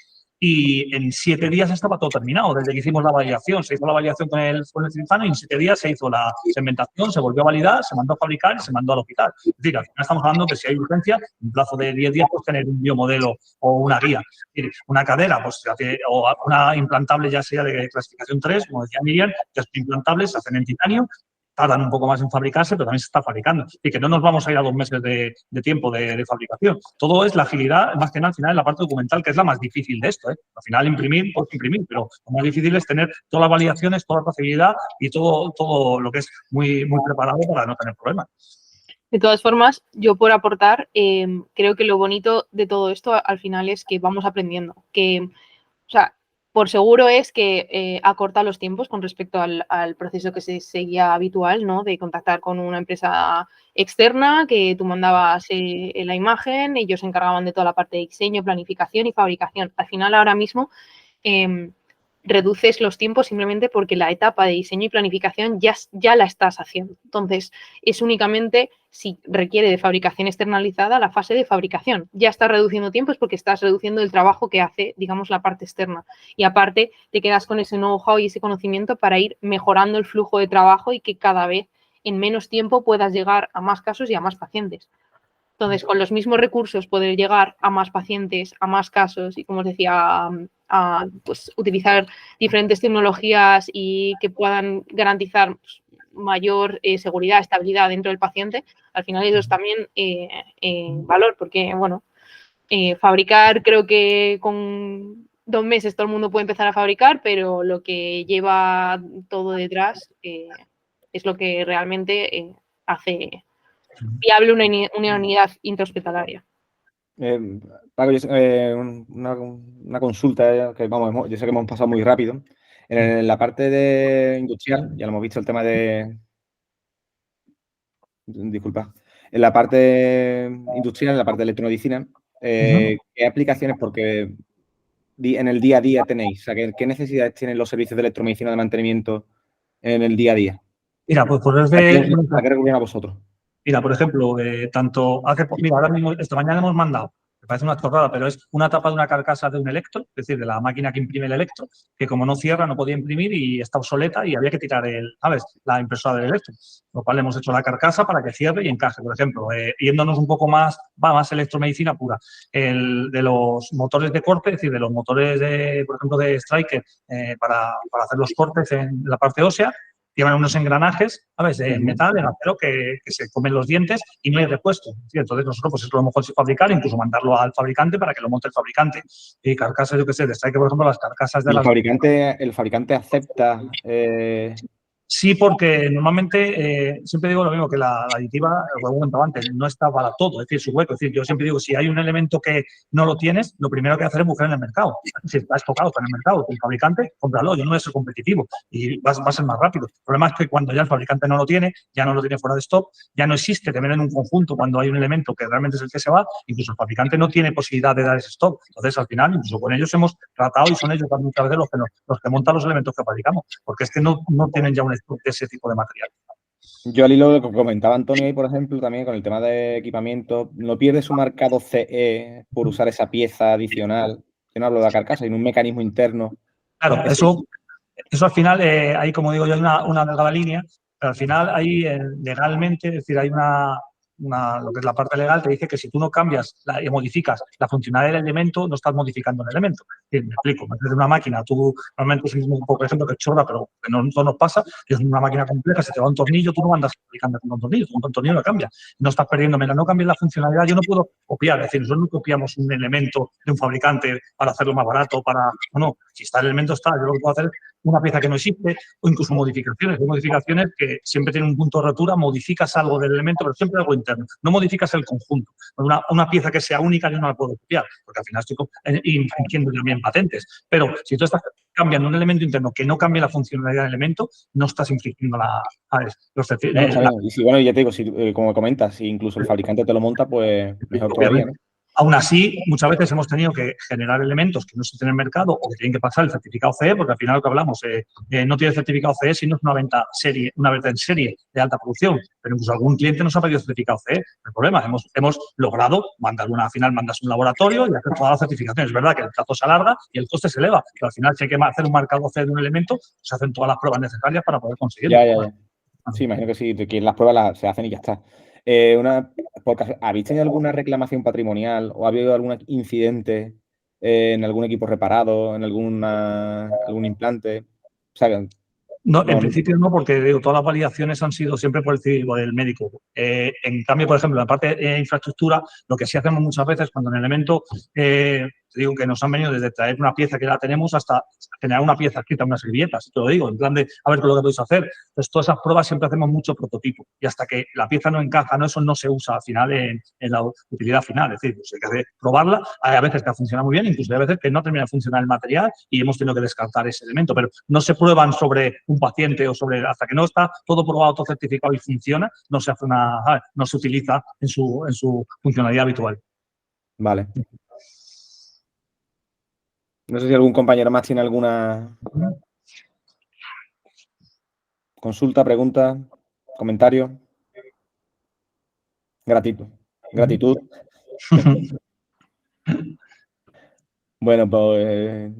Y en 7 días estaba todo terminado. Desde que hicimos la validación, se hizo la validación con el cirujano y en 7 días se hizo la segmentación, se volvió a validar, se mandó a fabricar y se mandó al hospital. Es decir, al final estamos hablando que si hay urgencia, en un plazo de 10 días, pues tener un biomodelo o una guía. Es decir, una cadera, pues, o una implantable ya sea de clasificación 3, como decía Miriam, que es implantable, se hacen en titanio, tardan un poco más en fabricarse, pero también se está fabricando. Y que no nos vamos a ir a 2 meses de tiempo de fabricación. Todo es la agilidad, más que nada al final en la parte documental, que es la más difícil de esto. Al final imprimir, pues imprimir, pero lo más difícil es tener todas las validaciones, toda la trazabilidad y todo lo que es muy, muy preparado para no tener problemas. De todas formas, yo por aportar, creo que lo bonito de todo esto al final es que vamos aprendiendo. O sea, por seguro es que acorta los tiempos con respecto al proceso que se seguía habitual, ¿no? De contactar con una empresa externa, que tú mandabas la imagen, ellos se encargaban de toda la parte de diseño, planificación y fabricación. Al final, ahora mismo, reduces los tiempos simplemente porque la etapa de diseño y planificación ya la estás haciendo. Entonces, es únicamente si requiere de fabricación externalizada la fase de fabricación. Ya estás reduciendo tiempos porque estás reduciendo el trabajo que hace, digamos, la parte externa. Y aparte, te quedas con ese know-how y ese conocimiento para ir mejorando el flujo de trabajo y que cada vez en menos tiempo puedas llegar a más casos y a más pacientes. Entonces, con los mismos recursos poder llegar a más pacientes, a más casos y, como os decía, pues, utilizar diferentes tecnologías y que puedan garantizar pues, mayor seguridad, estabilidad dentro del paciente, al final eso es también valor, porque, bueno, fabricar creo que con 2 meses todo el mundo puede empezar a fabricar, pero lo que lleva todo detrás es lo que realmente hace viable una unidad intrahospitalaria. Paco, una consulta que vamos, yo sé que hemos pasado muy rápido. En la parte de industrial, ya lo hemos visto el tema de... Disculpa. En la parte industrial, en la parte de electromedicina, ¿qué aplicaciones? Porque en el día a día tenéis, o sea, ¿qué necesidades tienen los servicios de electromedicina de mantenimiento en el día a día? Mira, pues por ¿A qué recurren a vosotros? Mira, por ejemplo, mira, ahora mismo, esta mañana hemos mandado, me parece una chorrada, pero es una tapa de una carcasa de un electro, es decir, de la máquina que imprime el electro, que como no cierra, no podía imprimir y está obsoleta y había que tirar la impresora del electro. Lo cual hemos hecho la carcasa para que cierre y encaje. Por ejemplo, yéndonos un poco más, va más electromedicina pura, de los motores de corte, es decir, de los motores, por ejemplo, de Striker, para hacer los cortes en la parte ósea, llevan unos engranajes, ¿sabes? De metal, en acero, que se comen los dientes y no hay repuesto. ¿Sí? Entonces, nosotros, pues, eso lo mejor es fabricar, incluso mandarlo al fabricante para que lo monte el fabricante. Y carcasas, yo qué sé, de Striker, por ejemplo, las carcasas de ¿El fabricante acepta...? Sí, porque normalmente siempre digo lo mismo, que la aditiva, lo que he comentado antes, no está para todo, es decir, su hueco. Es decir, yo siempre digo, si hay un elemento que no lo tienes, lo primero que hay que hacer es buscar en el mercado. Si estás tocado en el mercado, el fabricante, cómpralo, yo no voy a ser competitivo y va a ser más rápido. El problema es que cuando ya el fabricante no lo tiene, ya no lo tiene fuera de stock, ya no existe tener en un conjunto cuando hay un elemento que realmente es el que se va, incluso el fabricante no tiene posibilidad de dar ese stock. Entonces, al final, incluso con ellos hemos tratado y son ellos muchas veces los que montan los elementos que fabricamos, porque es que no tienen ya un stock de ese tipo de material. Yo al hilo de lo que comentaba Antonio ahí, por ejemplo, también con el tema de equipamiento, ¿no pierde su marcado CE por usar esa pieza adicional? Yo no hablo de la carcasa, sino un mecanismo interno. Claro, eso al final, ahí como digo yo, hay una delgada línea, pero al final hay legalmente, es decir, hay una lo que es la parte legal, te dice que si tú no cambias y modificas la funcionalidad del elemento, no estás modificando el elemento. Me explico, desde una máquina, tú normalmente es un poco, por ejemplo, que chorra, pero que no nos pasa, es una máquina compleja, se te va un tornillo, tú no andas aplicando con un tornillo lo cambia. No estás perdiendo, no cambies la funcionalidad, yo no puedo copiar, es decir, nosotros no copiamos un elemento de un fabricante para hacerlo más barato, no, si está el elemento está, yo lo que puedo hacer es una pieza que no existe o incluso modificaciones. Hay modificaciones que siempre tienen un punto de rotura, modificas algo del elemento, pero siempre algo interno. No modificas el conjunto. Una pieza que sea única yo no la puedo copiar, porque al final estoy infringiendo también patentes. Pero si tú estás cambiando un elemento interno que no cambie la funcionalidad del elemento, no estás infringiendo y si, bueno, ya te digo, si, como comentas, si incluso el fabricante te lo monta, pues mejor todavía, ¿no? Aún así, muchas veces hemos tenido que generar elementos que no existen en el mercado o que tienen que pasar el certificado CE, porque al final lo que hablamos, no tiene certificado CE si no es una venta en serie de alta producción, pero incluso algún cliente nos ha pedido certificado CE. El problema, hemos logrado mandar al final mandas un laboratorio y hacer todas las certificaciones. Es verdad que el plazo se alarga y el coste se eleva, pero al final si hay que hacer un marcado CE de un elemento, se hacen todas las pruebas necesarias para poder conseguirlo. Ya. Sí, imagino que sí, que las pruebas se hacen y ya está. ¿Habéis tenido alguna reclamación patrimonial o ha habido algún incidente en algún equipo reparado, en algún implante? ¿Saben? No, en principio no, porque digo, todas las validaciones han sido siempre por el médico. En cambio, por ejemplo, en la parte de infraestructura, lo que sí hacemos muchas veces cuando en el elemento, te digo que nos han venido desde traer una pieza que la tenemos hasta generar una pieza escrita en unas servilletas, te lo digo, en plan de a ver qué es lo que podéis hacer. Entonces, todas esas pruebas siempre hacemos mucho prototipo y hasta que la pieza no encaja, eso no se usa al final en la utilidad final. Es decir, pues hay que hacer, probarla, hay a veces que funciona muy bien, incluso hay veces que no termina de funcionar el material y hemos tenido que descartar ese elemento, pero no se prueban sobre un paciente o hasta que no está todo probado, todo certificado y funciona, no se hace no se utiliza en su funcionalidad habitual. Vale. No sé si algún compañero más tiene alguna consulta, pregunta, comentario. Gratitud. Bueno, pues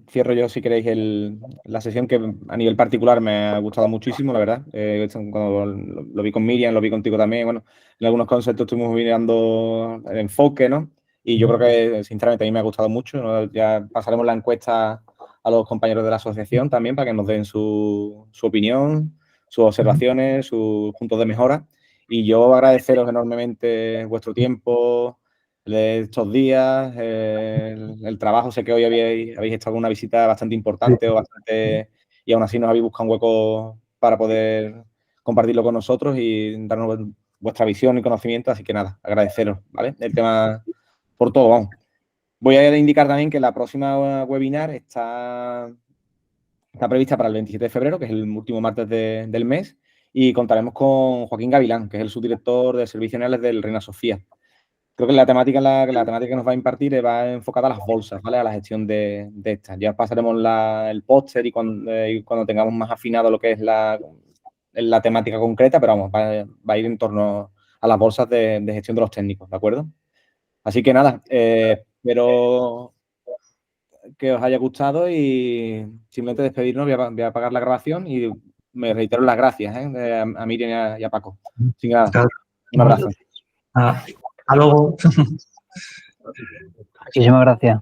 cierro yo, si queréis, la sesión que a nivel particular me ha gustado muchísimo, la verdad. Cuando lo vi con Miriam, lo vi contigo también, bueno, en algunos conceptos estuvimos mirando el enfoque, ¿no? Y yo creo que, sinceramente, a mí me ha gustado mucho, ¿no? Ya pasaremos la encuesta a los compañeros de la asociación también para que nos den su opinión, sus observaciones, sus puntos de mejora. Y yo agradeceros enormemente vuestro tiempo de estos días, el trabajo. Sé que hoy habéis hecho alguna visita bastante importante y aún así nos habéis buscado un hueco para poder compartirlo con nosotros y darnos vuestra visión y conocimiento, así que nada, agradeceros, ¿vale? El tema por todo, vamos. Voy a indicar también que la próxima webinar está prevista para el 27 de febrero, que es el último martes del mes, y contaremos con Joaquín Gavilán, que es el subdirector de Servicios Generales del Reina Sofía. Creo que la temática que nos va a impartir va enfocada a las bolsas, ¿vale? A la gestión de estas. Ya pasaremos el póster y cuando tengamos más afinado lo que es la temática concreta, pero vamos, va a ir en torno a las bolsas de gestión de los técnicos, ¿de acuerdo? Así que nada, espero que os haya gustado y simplemente despedirnos. Voy a apagar la grabación y me reitero las gracias a Miriam y a Paco. Sin nada, un abrazo. Hasta luego. Muchísimas gracias.